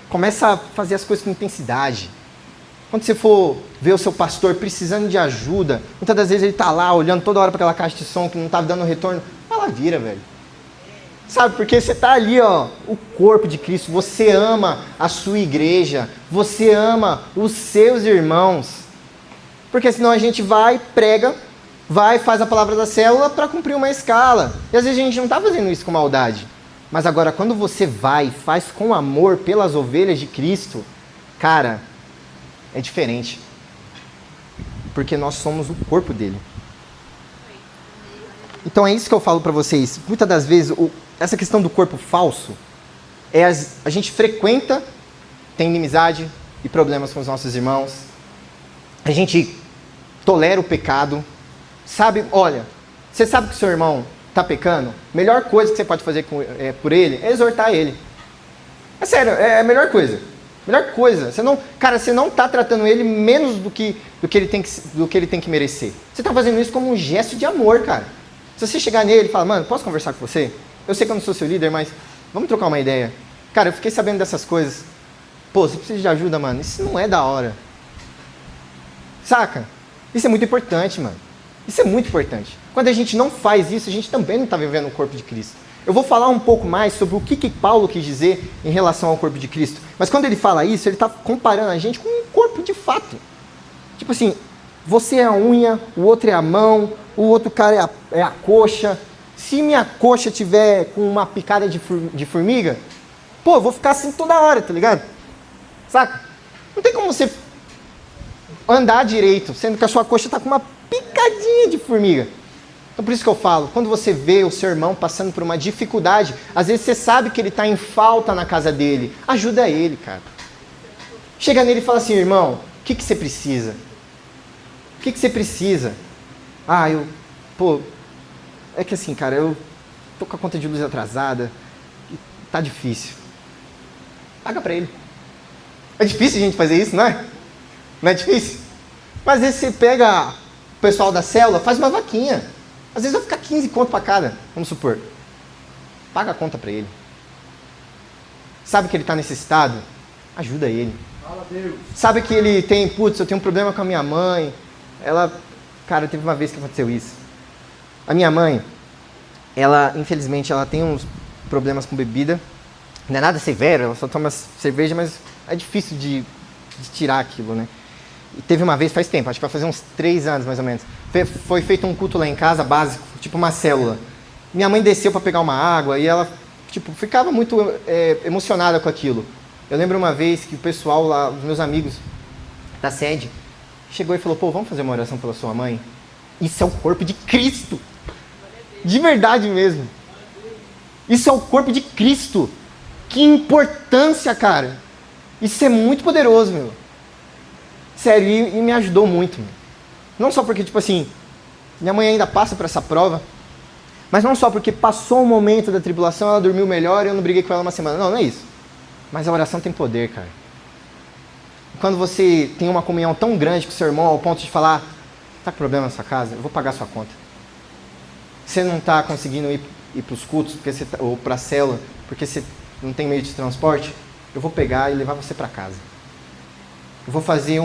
Começa a fazer as coisas com intensidade. Quando você for ver o seu pastor precisando de ajuda, muitas das vezes ele está lá olhando toda hora para aquela caixa de som que não está dando retorno. Vai lá, vira, velho. Sabe, porque você está ali, ó, o corpo de Cristo, você ama a sua igreja, você ama os seus irmãos. Porque senão a gente vai, prega, faz a palavra da célula para cumprir uma escala. E às vezes a gente não está fazendo isso com maldade. Mas agora, quando você vai e faz com amor pelas ovelhas de Cristo, cara, é diferente. Porque nós somos o corpo dele. Então é isso que eu falo para vocês. Muitas das vezes, essa questão do corpo falso, a gente frequenta, tem inimizade e problemas com os nossos irmãos. A gente tolera o pecado. Sabe, olha, você sabe que o seu irmão está pecando? Melhor coisa que você pode fazer por ele é exortar ele. É sério, é a melhor coisa. Melhor coisa. Você não está tratando ele menos do que ele tem que merecer. Você está fazendo isso como um gesto de amor, cara. Se você chegar nele e falar, mano, posso conversar com você? Eu sei que eu não sou seu líder, mas vamos trocar uma ideia. Cara, eu fiquei sabendo dessas coisas. Pô, você precisa de ajuda, mano. Isso não é da hora. Saca? Isso é muito importante, mano. Isso é muito importante. Quando a gente não faz isso, a gente também não está vivendo o corpo de Cristo. Eu vou falar um pouco mais sobre o que Paulo quis dizer em relação ao corpo de Cristo. Mas quando ele fala isso, ele está comparando a gente com um corpo de fato. Tipo assim, você é a unha, o outro é a mão, o outro cara é a coxa. Se minha coxa tiver com uma picada de formiga, pô, eu vou ficar assim toda hora, tá ligado? Saca? Não tem como você andar direito, sendo que a sua coxa está com uma picadinha de formiga. Então por isso que eu falo, quando você vê o seu irmão passando por uma dificuldade, às vezes você sabe que ele está em falta na casa dele, ajuda ele, cara. Chega nele e fala assim, irmão, o que você precisa? O que você precisa? É que assim, cara, eu tô com a conta de luz atrasada, e tá difícil. Paga pra ele. É difícil a gente fazer isso, não é? Não é difícil? Mas às vezes você pega o pessoal da célula, faz uma vaquinha. Às vezes vai ficar 15 conto para cada, vamos supor. Paga a conta para ele. Sabe que ele está necessitado? Ajuda ele. Fala, Deus. Sabe que ele tem, eu tenho um problema com a minha mãe. Cara, teve uma vez que aconteceu isso. A minha mãe, infelizmente, ela tem uns problemas com bebida. Não é nada severo, ela só toma cerveja, mas é difícil de tirar aquilo, né? E teve uma vez, faz tempo, acho que vai fazer uns 3 anos mais ou menos. Foi feito um culto lá em casa, básico, tipo uma célula. Minha mãe desceu para pegar uma água e ela tipo, ficava muito emocionada com aquilo. Eu lembro uma vez que o pessoal lá, os meus amigos da sede, chegou e falou, pô, vamos fazer uma oração pela sua mãe? Isso é o corpo de Cristo. De verdade mesmo. Isso é o corpo de Cristo. Que importância, cara. Isso é muito poderoso, meu. Sério, e me ajudou muito, meu. Não só porque, tipo assim, minha mãe ainda passa por essa prova, mas não só porque passou um momento da tribulação, ela dormiu melhor e eu não briguei com ela uma semana. Não, não é isso. Mas a oração tem poder, cara. Quando você tem uma comunhão tão grande com o seu irmão ao ponto de falar, tá com problema na sua casa? Eu vou pagar a sua conta. Você não está conseguindo ir para os cultos ou para a célula porque você não tem meio de transporte? Eu vou pegar e levar você para casa. Eu vou fazer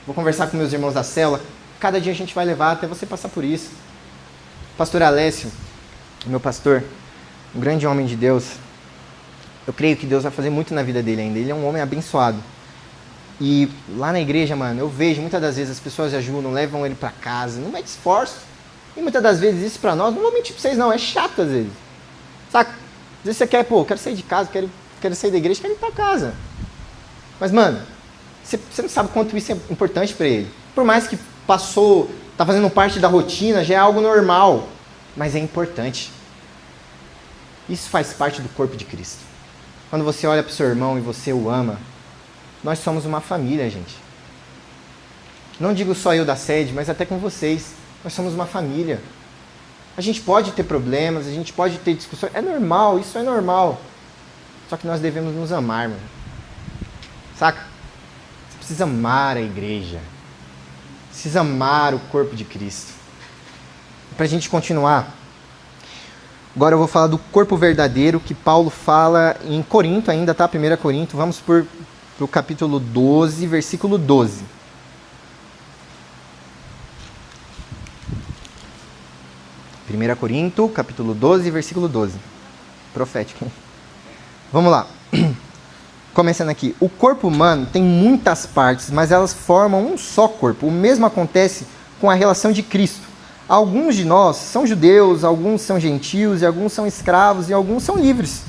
vou conversar com meus irmãos da célula. Cada dia a gente vai levar até você passar por isso. Pastor Alessio, meu pastor, um grande homem de Deus, eu creio que Deus vai fazer muito na vida dele ainda. Ele é um homem abençoado. E lá na igreja, mano, eu vejo muitas das vezes as pessoas ajudam, levam ele para casa, não mete esforço. E muitas das vezes isso para nós, não vou mentir para vocês não, é chato às vezes. Saca? Às vezes você quer, quero sair de casa, quero sair da igreja, quero ir para casa. Mas, mano, você não sabe quanto isso é importante para ele. Por mais que passou, tá fazendo parte da rotina, já é algo normal. Mas é importante. Isso faz parte do corpo de Cristo. Quando você olha para o seu irmão e você o ama, nós somos uma família, gente. Não digo só eu da sede, mas até com vocês. Nós somos uma família. A gente pode ter problemas, a gente pode ter discussões. É normal, isso é normal. Só que nós devemos nos amar, mano. Saca? Você precisa amar a igreja. Precisa amar o corpo de Cristo. Para a gente continuar, agora eu vou falar do corpo verdadeiro que Paulo fala em Corinto ainda, tá? 1 Corinto, vamos para o capítulo 12, versículo 12. 1 Corinto, capítulo 12, versículo 12. Profético. Vamos lá. Começando aqui. O corpo humano tem muitas partes, mas elas formam um só corpo. O mesmo acontece com a relação de Cristo. Alguns de nós são judeus, alguns são gentios, e alguns são escravos, e alguns são livres.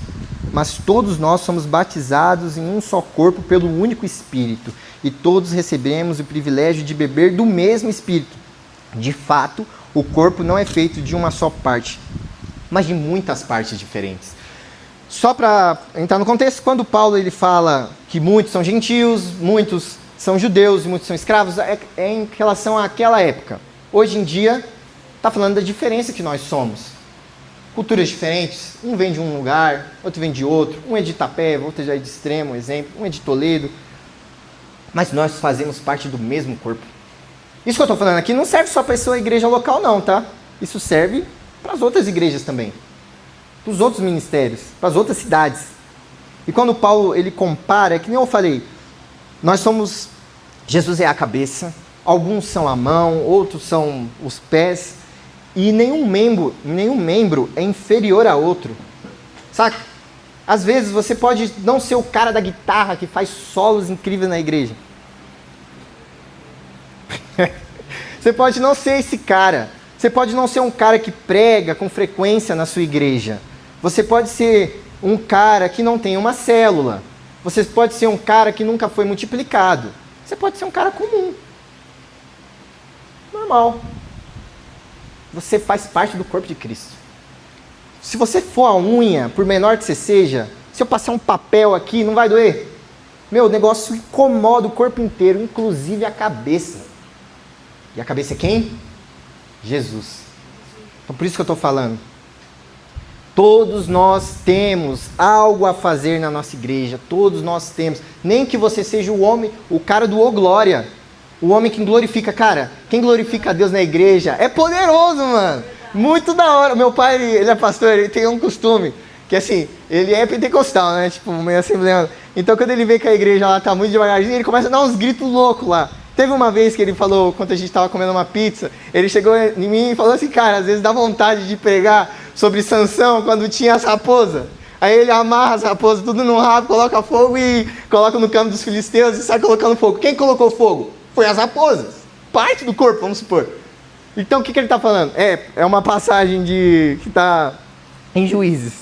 Mas todos nós somos batizados em um só corpo pelo único Espírito, e todos recebemos o privilégio de beber do mesmo Espírito. De fato, o corpo não é feito de uma só parte, mas de muitas partes diferentes. Só para entrar no contexto, quando Paulo ele fala que muitos são gentios, muitos são judeus e muitos são escravos, é em relação àquela época. Hoje em dia, está falando da diferença que nós somos. Culturas diferentes, um vem de um lugar, outro vem de outro, um é de Itapeva, outro é de Extremo, exemplo, um é de Toledo. Mas nós fazemos parte do mesmo corpo. Isso que eu estou falando aqui não serve só para essa igreja local não, tá? Isso serve para as outras igrejas também. Para os outros ministérios, para as outras cidades. E quando Paulo ele compara, é que nem eu falei, nós somos, Jesus é a cabeça, alguns são a mão, outros são os pés, e nenhum membro é inferior a outro. Saca? Às vezes você pode não ser o cara da guitarra que faz solos incríveis na igreja. Você pode não ser esse cara. Você pode não ser um cara que prega com frequência na sua igreja. Você pode ser um cara que não tem uma célula. Você pode ser um cara que nunca foi multiplicado. Você pode ser um cara comum. Normal. Você faz parte do corpo de Cristo. Se você for a unha, por menor que você seja, se eu passar um papel aqui, não vai doer? Meu, o negócio incomoda o corpo inteiro, inclusive a cabeça. E a cabeça é quem? Jesus. Então por isso que eu estou falando. Todos nós temos algo a fazer na nossa igreja. Todos nós temos. Nem que você seja o homem, o cara do ô glória. O homem que glorifica. Cara, quem glorifica a Deus na igreja é poderoso, mano. Muito da hora. Meu pai, ele é pastor, ele tem um costume. Que assim, ele é pentecostal, né? Tipo, meio assembleano. Então quando ele vê que a igreja lá tá muito devagarzinho, ele começa a dar uns gritos loucos lá. Teve uma vez que ele falou, quando a gente estava comendo uma pizza, ele chegou em mim e falou assim, cara, às vezes dá vontade de pregar sobre Sansão quando tinha as raposas. Aí ele amarra as raposas tudo no rabo, coloca fogo e coloca no campo dos filisteus e sai colocando fogo. Quem colocou fogo? Foi as raposas. Parte do corpo, vamos supor. Então o que ele está falando? É uma passagem que está em Juízes.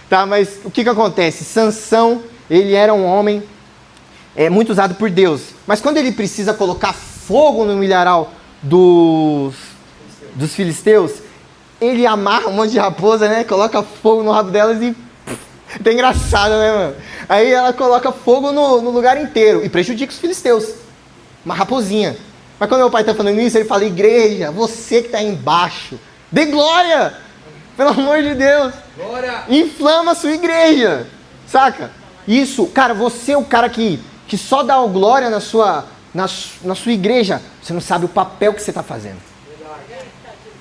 Tá, mas o que acontece? Sansão, ele era um homem muito usado por Deus. Mas quando ele precisa colocar fogo no milharal dos filisteus, ele amarra um monte de raposa, né? Coloca fogo no rabo delas e... Tá engraçado, né, mano? Aí ela coloca fogo no lugar inteiro e prejudica os filisteus. Uma raposinha. Mas quando meu pai tá falando isso, ele fala: igreja, você que tá aí embaixo, dê glória! Pelo amor de Deus! Glória! Inflama a sua igreja! Saca? Isso, cara, você é o cara que só dá o glória na sua igreja. Você não sabe o papel que você tá fazendo.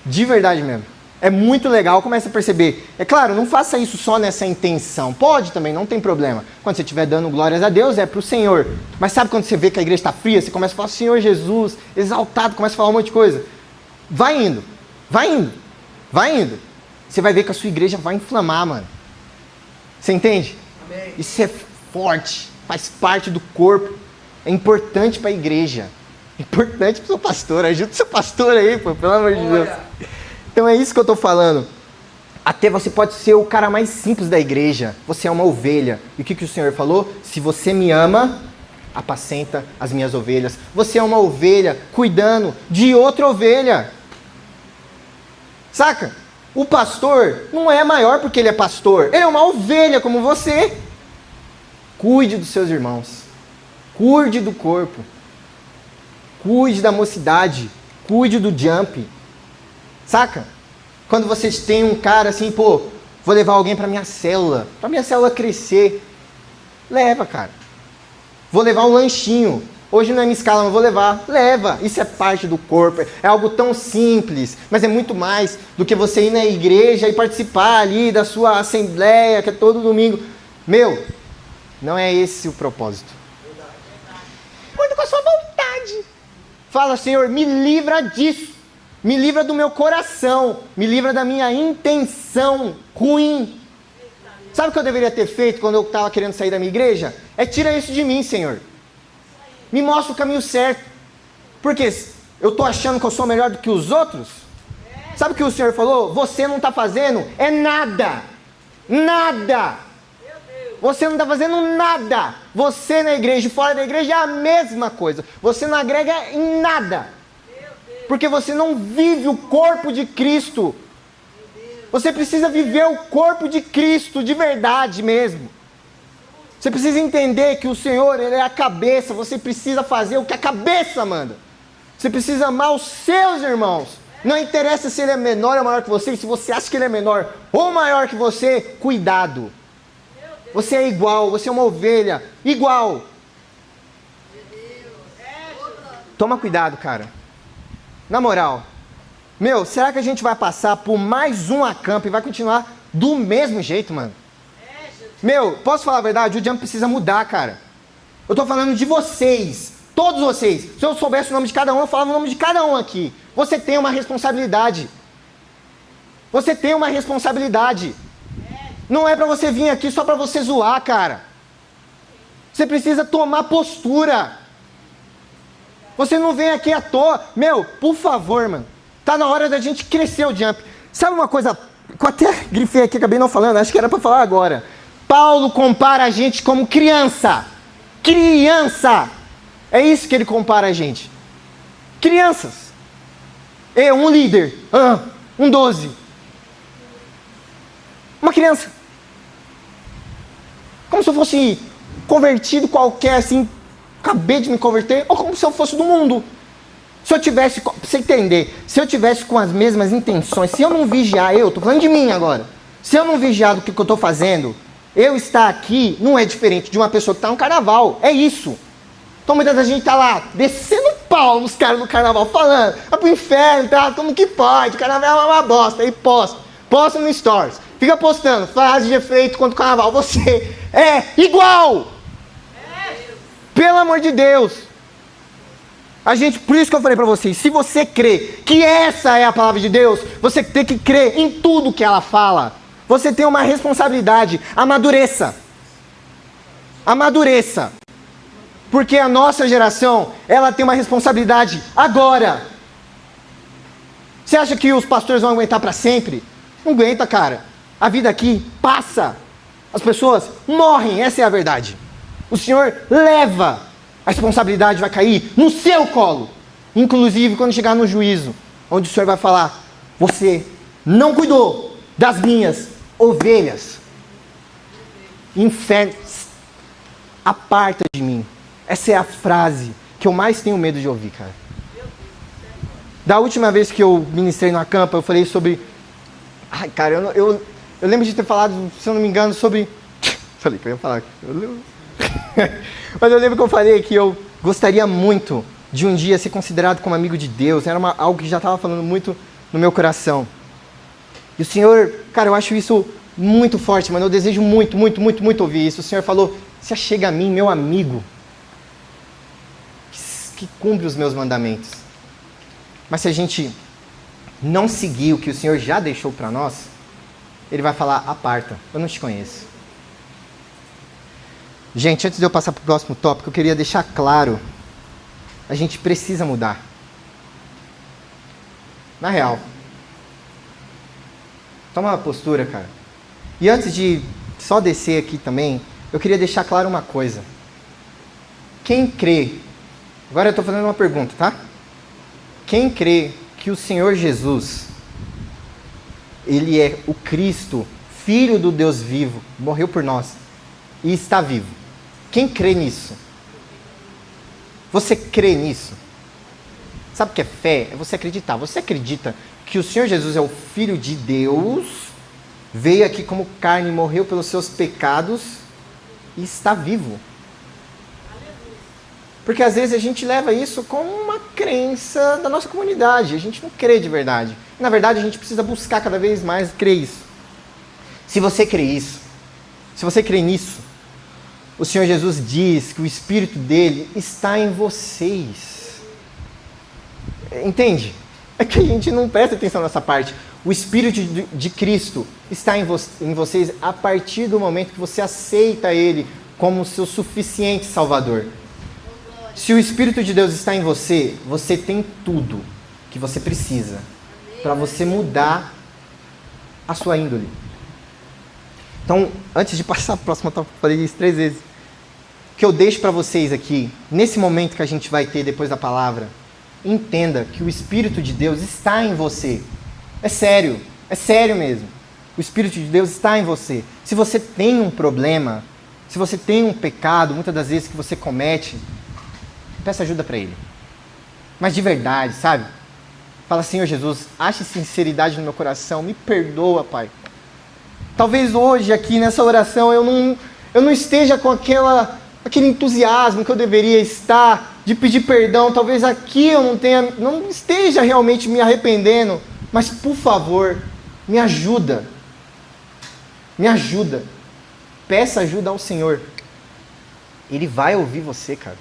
De verdade mesmo. É muito legal, começa a perceber. É claro, não faça isso só nessa intenção. Pode também, não tem problema. Quando você estiver dando glórias a Deus, é para o Senhor. Mas sabe quando você vê que a igreja está fria, você começa a falar: Senhor Jesus, exaltado, começa a falar um monte de coisa. Vai indo, vai indo, vai indo. Você vai ver que a sua igreja vai inflamar, mano. Você entende? Amém. Isso é forte, faz parte do corpo. É importante para a igreja. É importante para o seu pastor. Ajuda o seu pastor aí, pô, pelo amor de Deus. Então é isso que eu estou falando. Até você pode ser o cara mais simples da igreja. Você é uma ovelha. E o que o Senhor falou? Se você me ama, apacenta as minhas ovelhas. Você é uma ovelha cuidando de outra ovelha. Saca? O pastor não é maior porque ele é pastor. Ele é uma ovelha como você. Cuide dos seus irmãos. Cuide do corpo. Cuide da mocidade. Cuide do jump. Saca? Quando vocês têm um cara assim, pô, vou levar alguém para minha célula crescer. Leva, cara. Vou levar um lanchinho. Hoje não é minha escala, mas vou levar. Leva. Isso é parte do corpo. É algo tão simples, mas é muito mais do que você ir na igreja e participar ali da sua assembleia, que é todo domingo. Meu, não é esse o propósito. Cuida com a sua vontade. Fala: Senhor, me livra disso. Me livra do meu coração. Me livra da minha intenção ruim. Sabe o que eu deveria ter feito quando eu estava querendo sair da minha igreja? Tira isso de mim, Senhor. Me mostra o caminho certo. Porque eu estou achando que eu sou melhor do que os outros? Sabe o que o Senhor falou? Você não está fazendo nada. Nada. Você não está fazendo nada. Você na igreja e fora da igreja é a mesma coisa. Você não agrega em nada. Porque você não vive o corpo de Cristo. Você precisa viver o corpo de Cristo de verdade mesmo. Você precisa entender que o Senhor, Ele é a cabeça. Você precisa fazer o que a cabeça manda. Você precisa amar os seus irmãos. Não interessa se ele é menor ou maior que você. Se você acha que ele é menor ou maior que você, cuidado. Você é igual, você é uma ovelha igual. Toma cuidado, cara. Na moral, meu, será que a gente vai passar por mais um acampo e vai continuar do mesmo jeito, mano? Meu, posso falar a verdade? O jump precisa mudar, cara. Eu tô falando de vocês, todos vocês. Se eu soubesse o nome de cada um, eu falava o nome de cada um aqui. Você tem uma responsabilidade. Você tem uma responsabilidade. Não é pra você vir aqui só pra você zoar, cara. Você precisa tomar postura. Você não vem aqui à toa. Meu, por favor, mano. Tá na hora da gente crescer o jump. Sabe uma coisa que eu até grifei aqui, acabei não falando, acho que era pra falar agora. Paulo compara a gente como criança. Criança. É isso que ele compara a gente. Crianças. Um líder. Um 12. Uma criança. Como se eu fosse convertido qualquer, assim... Acabei de me converter, ou como se eu fosse do mundo. Se eu tivesse, pra você entender, se eu tivesse com as mesmas intenções, se eu não vigiar, tô falando de mim agora, se eu não vigiar do que eu estou fazendo, eu estar aqui não é diferente de uma pessoa que está no carnaval, é isso. Então muitas vezes a gente está lá, descendo pau nos caras do carnaval, falando, vai pro inferno, tá, como que pode, o carnaval é uma bosta, aí posta no stories, fica postando frase de efeito contra o carnaval, você é igual. Pelo amor de Deus. Por isso que eu falei para vocês, se você crê que essa é a palavra de Deus, você tem que crer em tudo que ela fala. Você tem uma responsabilidade. Amadureça. Amadureça. Porque a nossa geração, ela tem uma responsabilidade agora. Você acha que os pastores vão aguentar para sempre? Não aguenta, cara. A vida aqui passa. As pessoas morrem, essa é a verdade. O Senhor leva. A responsabilidade vai cair no seu colo. Inclusive quando chegar no juízo, onde o Senhor vai falar: você não cuidou das minhas ovelhas. Inferno, aparta de mim. Essa é a frase que eu mais tenho medo de ouvir, cara. Da última vez que eu ministrei no acampa, eu falei sobre... Ai, cara, eu lembro de ter falado, se eu não me engano, sobre... Falei que eu ia falar. Mas eu lembro que eu falei que eu gostaria muito de um dia ser considerado como amigo de Deus. Era algo que já estava falando muito no meu coração. E o Senhor, cara, eu acho isso muito forte, mano. Eu desejo muito, muito, muito, muito ouvir isso. O Senhor falou: se achega a mim, meu amigo, que cumpre os meus mandamentos. Mas se a gente não seguir o que o Senhor já deixou para nós, Ele vai falar: aparta, eu não te conheço. Gente, antes de eu passar para o próximo tópico, eu queria deixar claro, a gente precisa mudar. Na real. Toma uma postura, cara. E antes de só descer aqui também, eu queria deixar claro uma coisa. Quem crê... Agora eu estou fazendo uma pergunta, tá? Quem crê que o Senhor Jesus, Ele é o Cristo, Filho do Deus vivo, morreu por nós e está vivo? Quem crê nisso? Você crê nisso? Sabe o que é fé? É você acreditar. Você acredita que o Senhor Jesus é o Filho de Deus, veio aqui como carne, morreu pelos seus pecados e está vivo? Porque às vezes a gente leva isso como uma crença da nossa comunidade. A gente não crê de verdade. Na verdade, a gente precisa buscar cada vez mais crer isso. Se você crê isso, se você crê nisso, o Senhor Jesus diz que o Espírito dele está em vocês. Entende? É que a gente não presta atenção nessa parte. O Espírito de Cristo está em vocês a partir do momento que você aceita Ele como seu suficiente Salvador. Se o Espírito de Deus está em você, você tem tudo que você precisa para você mudar a sua índole. Então, antes de passar para o próximo tópico, eu falei isso 3 vezes. O que eu deixo para vocês aqui, nesse momento que a gente vai ter depois da palavra, entenda que o Espírito de Deus está em você. É sério mesmo. O Espírito de Deus está em você. Se você tem um problema, se você tem um pecado, muitas das vezes que você comete, peça ajuda para Ele. Mas de verdade, sabe? Fala: Senhor Jesus, ache sinceridade no meu coração, me perdoa, Pai. Talvez hoje aqui nessa oração eu não esteja com aquele entusiasmo que eu deveria estar de pedir perdão. Talvez aqui eu não esteja realmente me arrependendo, mas por favor, me ajuda. Me ajuda. Peça ajuda ao Senhor. Ele vai ouvir você, cara.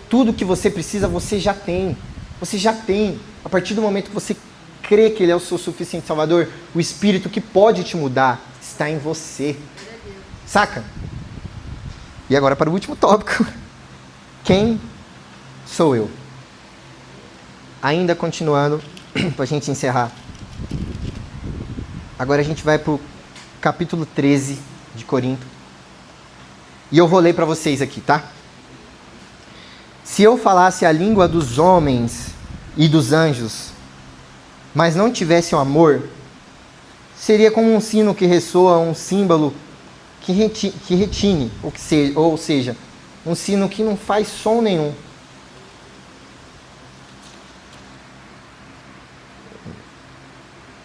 Tudo que você precisa, você já tem. Você já tem. A partir do momento que você crê que Ele é o seu suficiente Salvador, o Espírito que pode te mudar está em você. Saca? E agora para o último tópico. Quem sou eu? Ainda continuando, para a gente encerrar. Agora a gente vai para o capítulo 13 de Corinto. E eu vou ler para vocês aqui, tá? Se eu falasse a língua dos homens e dos anjos, mas não tivesse o amor, seria como um sino que ressoa, um símbolo que retine, ou seja, um sino que não faz som nenhum.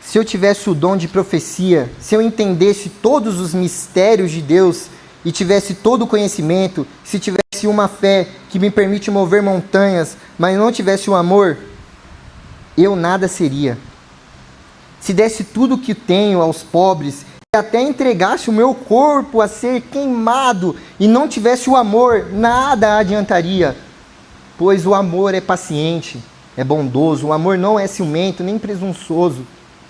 Se eu tivesse o dom de profecia, se eu entendesse todos os mistérios de Deus e tivesse todo o conhecimento, se tivesse uma fé que me permite mover montanhas, mas não tivesse o amor, eu nada seria. Se desse tudo o que tenho aos pobres, e até entregasse o meu corpo a ser queimado, e não tivesse o amor, nada adiantaria. Pois o amor é paciente, é bondoso, o amor não é ciumento, nem presunçoso.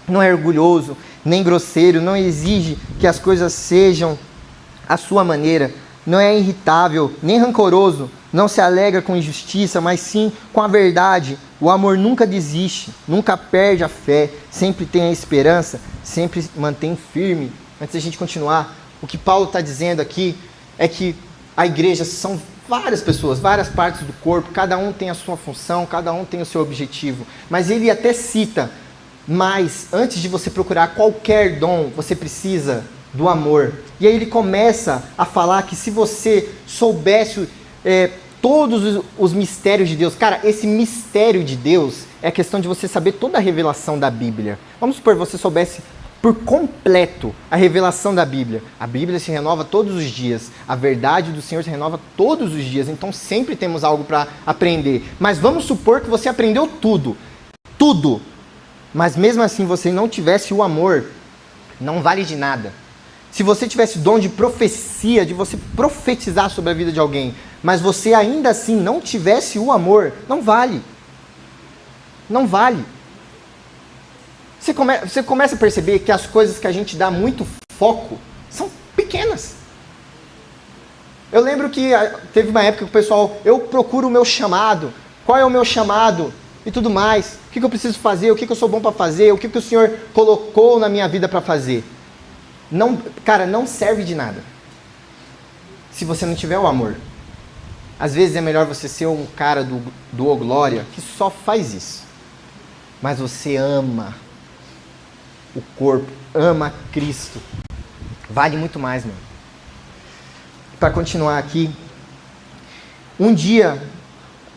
não é orgulhoso, nem grosseiro, não exige que as coisas sejam à sua maneira, não é irritável, nem rancoroso, não se alegra com injustiça, mas sim com a verdade. O amor nunca desiste, nunca perde a fé, sempre tem a esperança, sempre mantém firme. Antes da gente continuar, o que Paulo está dizendo aqui é que a igreja são várias pessoas, várias partes do corpo, cada um tem a sua função, cada um tem o seu objetivo. Mas ele até cita, mas antes de você procurar qualquer dom, você precisa do amor. E aí ele começa a falar que se você soubesse todos os mistérios de Deus, cara, esse mistério de Deus é a questão de você saber toda a revelação da Bíblia. Vamos supor que você soubesse por completo a revelação da Bíblia. A Bíblia se renova todos os dias. A verdade do Senhor se renova todos os dias. Então sempre temos algo para aprender. Mas vamos supor que você aprendeu tudo. Tudo. Mas mesmo assim você não tivesse o amor, não vale de nada. Se você tivesse dom de profecia, de você profetizar sobre a vida de alguém, mas você ainda assim não tivesse o amor, não vale. Não vale. Você começa a perceber que as coisas que a gente dá muito foco são pequenas. Eu lembro que teve uma época que o pessoal, eu procuro o meu chamado, qual é o meu chamado e tudo mais, o que eu preciso fazer, o que eu sou bom para fazer, o que o Senhor colocou na minha vida para fazer. Não, cara, não serve de nada se você não tiver o amor. Às vezes é melhor você ser um cara do Ô Glória que só faz isso. Mas você ama o corpo, ama Cristo. Vale muito mais, mano. Para continuar aqui. Um dia,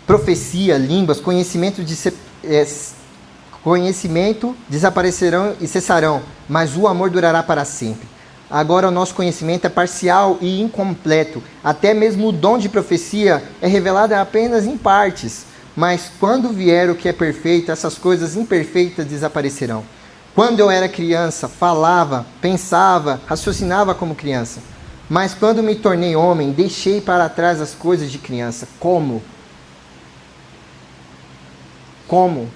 profecia, línguas, conhecimento desaparecerão e cessarão, mas o amor durará para sempre. Agora o nosso conhecimento é parcial e incompleto. Até mesmo o dom de profecia é revelado apenas em partes. Mas quando vier o que é perfeito, essas coisas imperfeitas desaparecerão. Quando eu era criança, falava, pensava, raciocinava como criança. Mas quando me tornei homem, deixei para trás as coisas de criança. Como? Como?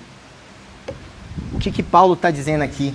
O que Paulo está dizendo aqui?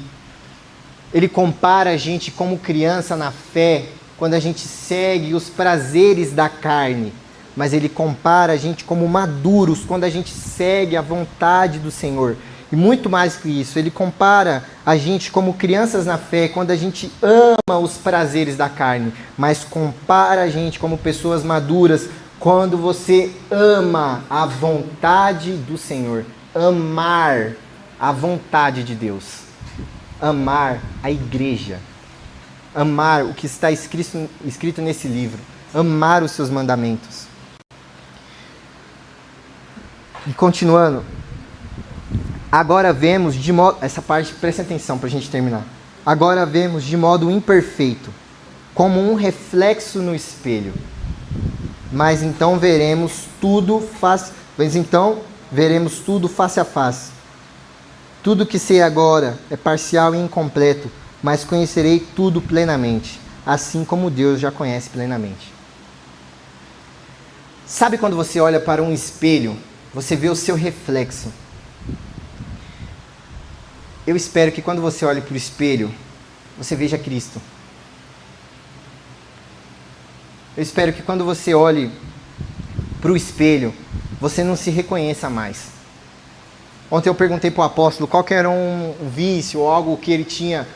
Ele compara a gente como criança na fé, quando a gente segue os prazeres da carne. Mas ele compara a gente como maduros, quando a gente segue a vontade do Senhor. E muito mais que isso, ele compara a gente como crianças na fé, quando a gente ama os prazeres da carne. Mas compara a gente como pessoas maduras, quando você ama a vontade do Senhor. Amar a vontade de Deus. Amar a igreja, amar o que está escrito nesse livro, amar os seus mandamentos. E continuando, agora vemos de modo, essa parte presta atenção para a gente terminar. Agora vemos de modo imperfeito, como um reflexo no espelho, mas então veremos tudo face a face. Tudo que sei agora é parcial e incompleto, mas conhecerei tudo plenamente, assim como Deus já conhece plenamente. Sabe quando você olha para um espelho, você vê o seu reflexo? Eu espero que quando você olhe para o espelho, você veja Cristo. Eu espero que quando você olhe para o espelho, você não se reconheça mais. Ontem eu perguntei para o apóstolo qual que era um vício ou algo que ele tinha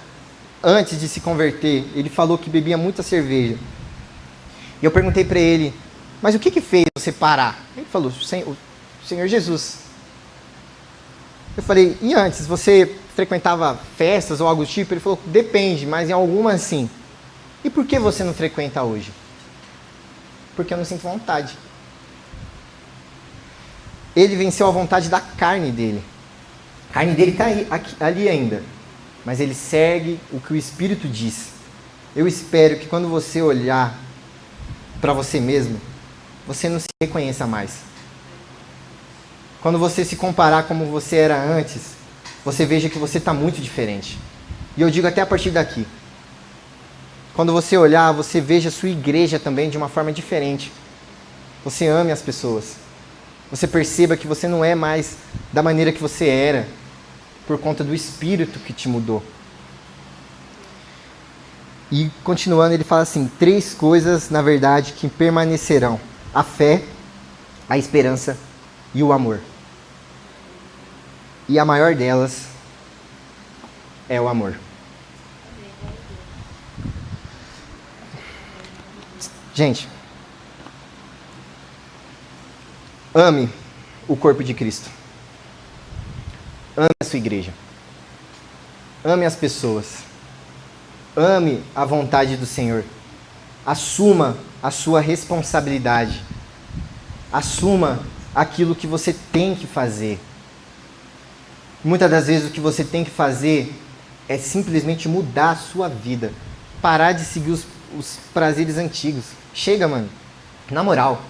antes de se converter. Ele falou que bebia muita cerveja. E eu perguntei para ele, mas o que fez você parar? Ele falou, o Senhor Jesus. Eu falei, e antes, você frequentava festas ou algo do tipo? Ele falou, depende, mas em algumas sim. E por que você não frequenta hoje? Porque eu não sinto vontade. Ele venceu a vontade da carne dele. A carne dele está ali ainda. Mas ele segue o que o Espírito diz. Eu espero que quando você olhar para você mesmo, você não se reconheça mais. Quando você se comparar como você era antes, você veja que você está muito diferente. E eu digo até a partir daqui. Quando você olhar, você veja a sua igreja também de uma forma diferente. Você ame as pessoas. Você perceba que você não é mais da maneira que você era. por conta do Espírito que te mudou. E continuando, ele fala assim, 3 coisas, na verdade, que permanecerão. A fé, a esperança e o amor. E a maior delas é o amor. Gente, ame o corpo de Cristo. Ame a sua igreja. Ame as pessoas. Ame a vontade do Senhor. Assuma a sua responsabilidade. Assuma aquilo que você tem que fazer. Muitas das vezes o que você tem que fazer é simplesmente mudar a sua vida. Parar de seguir os prazeres antigos. Chega, mano. Na moral.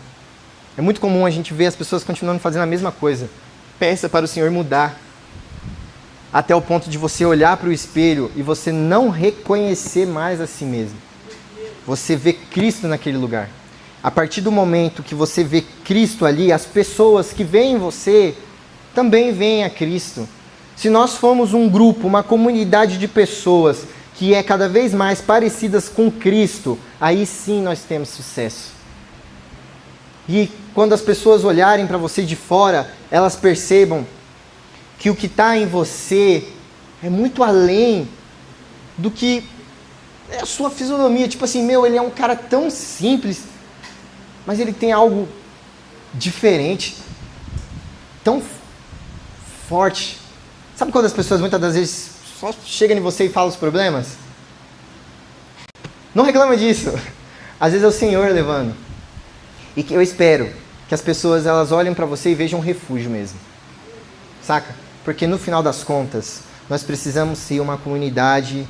É muito comum a gente ver as pessoas continuando fazendo a mesma coisa. Peça para o Senhor mudar. Até o ponto de você olhar para o espelho e você não reconhecer mais a si mesmo. Você vê Cristo naquele lugar. A partir do momento que você vê Cristo ali, as pessoas que veem você também veem a Cristo. Se nós formos um grupo, uma comunidade de pessoas que é cada vez mais parecidas com Cristo, aí sim nós temos sucesso. E quando as pessoas olharem para você de fora, elas percebam que o que está em você é muito além do que é a sua fisionomia. Tipo assim, ele é um cara tão simples, mas ele tem algo diferente, tão forte. Sabe quando as pessoas muitas das vezes só chegam em você e falam os problemas? Não reclama disso. Às vezes é o Senhor levando. E que eu espero que as pessoas elas olhem para você e vejam um refúgio mesmo. Saca? Porque no final das contas, nós precisamos ser uma comunidade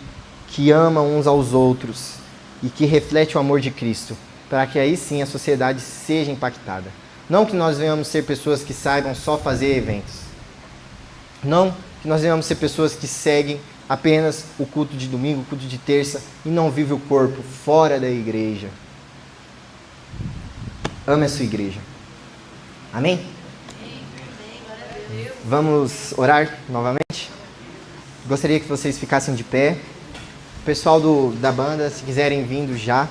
que ama uns aos outros e que reflete o amor de Cristo, para que aí sim a sociedade seja impactada. Não que nós venhamos ser pessoas que saibam só fazer eventos. Não que nós venhamos ser pessoas que seguem apenas o culto de domingo, o culto de terça e não vivem o corpo fora da igreja. Ame a sua igreja. Amém? Vamos orar novamente? Gostaria que vocês ficassem de pé. O pessoal da banda, se quiserem vindo já.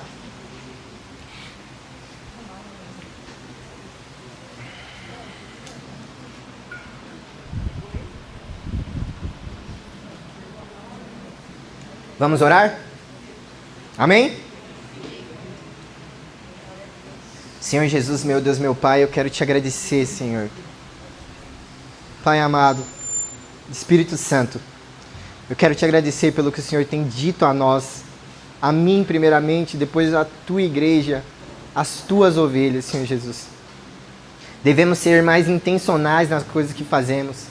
Vamos orar? Amém? Senhor Jesus, meu Deus, meu Pai, eu quero te agradecer, Senhor. Pai amado, Espírito Santo, eu quero te agradecer pelo que o Senhor tem dito a nós, a mim primeiramente, depois a tua igreja, as tuas ovelhas, Senhor Jesus. Devemos ser mais intencionais nas coisas que fazemos.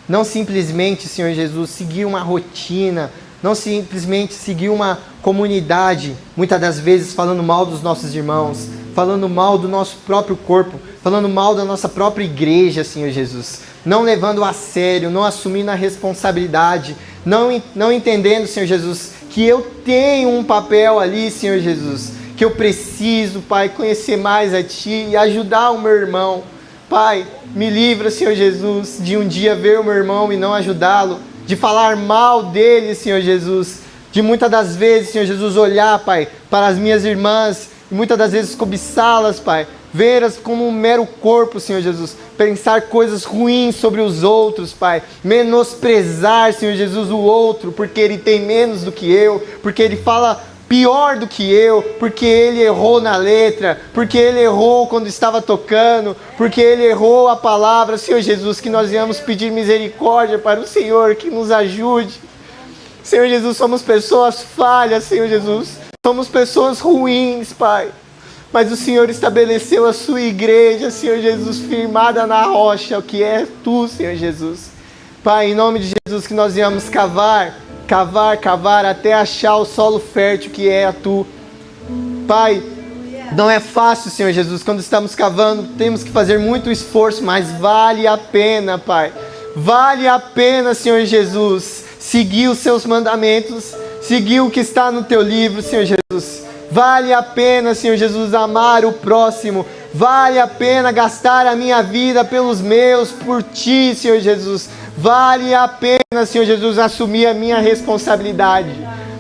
Não simplesmente, Senhor Jesus, seguir uma rotina, não simplesmente seguir uma comunidade, muitas das vezes falando mal dos nossos irmãos, falando mal do nosso próprio corpo, falando mal da nossa própria igreja, Senhor Jesus. Não levando a sério, não assumindo a responsabilidade, não entendendo, Senhor Jesus, que eu tenho um papel ali, Senhor Jesus, que eu preciso, Pai, conhecer mais a Ti e ajudar o meu irmão. Pai, me livra, Senhor Jesus, de um dia ver o meu irmão e não ajudá-lo, de falar mal dele, Senhor Jesus, de muitas das vezes, Senhor Jesus, olhar, Pai, para as minhas irmãs e muitas das vezes cobiçá-las, Pai, vê-las como um mero corpo, Senhor Jesus, pensar coisas ruins sobre os outros, Pai, menosprezar, Senhor Jesus, o outro, porque ele tem menos do que eu, porque ele fala pior do que eu, porque ele errou na letra, porque ele errou quando estava tocando, porque ele errou a palavra. Senhor Jesus, que nós viemos pedir misericórdia para o Senhor, que nos ajude. Senhor Jesus, somos pessoas falhas, Senhor Jesus, somos pessoas ruins, Pai, mas o Senhor estabeleceu a sua igreja, Senhor Jesus, firmada na rocha, o que é Tu, Senhor Jesus. Pai, em nome de Jesus, que nós viemos cavar até achar o solo fértil que é a Tu. Pai, não é fácil, Senhor Jesus, quando estamos cavando, temos que fazer muito esforço, mas vale a pena, Pai. Vale a pena, Senhor Jesus, seguir os Seus mandamentos, seguir o que está no Teu livro, Senhor Jesus. Vale a pena, Senhor Jesus, amar o próximo. Vale a pena gastar a minha vida pelos meus, por Ti, Senhor Jesus. Vale a pena, Senhor Jesus, assumir a minha responsabilidade.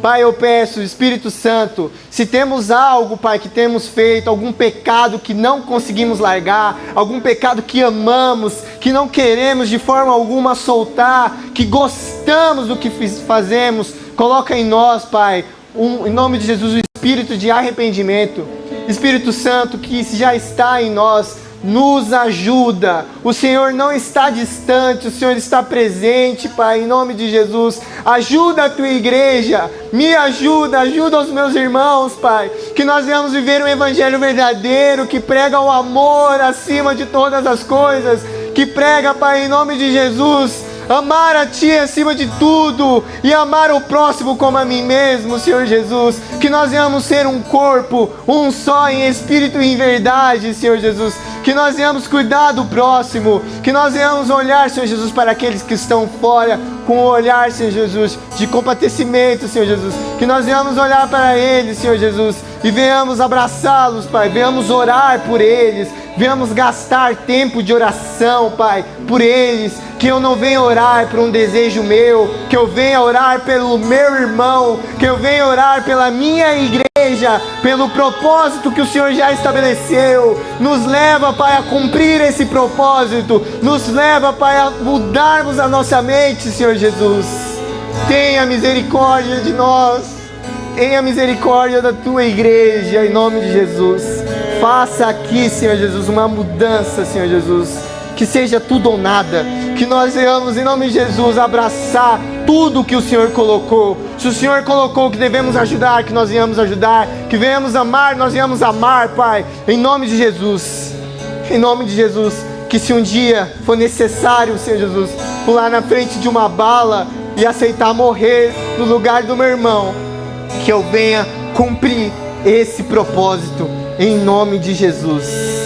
Pai, eu peço, Espírito Santo, se temos algo, Pai, que temos feito, algum pecado que não conseguimos largar, algum pecado que amamos, que não queremos de forma alguma soltar, que gostamos do que fazemos, coloca em nós, Pai, em nome de Jesus, o espírito de arrependimento. Espírito Santo, que já está em nós, nos ajuda. O Senhor não está distante, o Senhor está presente, Pai, em nome de Jesus. Ajuda a Tua igreja, me ajuda, ajuda os meus irmãos, Pai, que nós venhamos viver um evangelho verdadeiro, que prega o amor acima de todas as coisas, que prega, Pai, em nome de Jesus, amar a Ti acima de tudo e amar o próximo como a mim mesmo, Senhor Jesus. Que nós venhamos ser um corpo, um só em espírito e em verdade, Senhor Jesus. Que nós venhamos cuidar do próximo, que nós venhamos olhar, Senhor Jesus, para aqueles que estão fora, com o olhar, Senhor Jesus, de compadecimento, Senhor Jesus. Que nós venhamos olhar para eles, Senhor Jesus, e venhamos abraçá-los, Pai. Venhamos orar por eles, venhamos gastar tempo de oração, Pai, por eles. Que eu não venha orar por um desejo meu, que eu venha orar pelo meu irmão, que eu venha orar pela minha igreja, pelo propósito que o Senhor já estabeleceu. Nos leva, Pai, a cumprir esse propósito, nos leva, Pai, a mudarmos a nossa mente, Senhor Jesus. Tenha misericórdia de nós, tenha misericórdia da Tua igreja, em nome de Jesus. Faça aqui, Senhor Jesus, uma mudança, Senhor Jesus, que seja tudo ou nada, que nós venhamos, em nome de Jesus, abraçar tudo que o Senhor colocou. Se o Senhor colocou que devemos ajudar, que nós venhamos ajudar, que venhamos amar, nós venhamos amar, Pai, em nome de Jesus, em nome de Jesus. Que se um dia for necessário, Senhor Jesus, pular na frente de uma bala e aceitar morrer no lugar do meu irmão, que eu venha cumprir esse propósito, em nome de Jesus.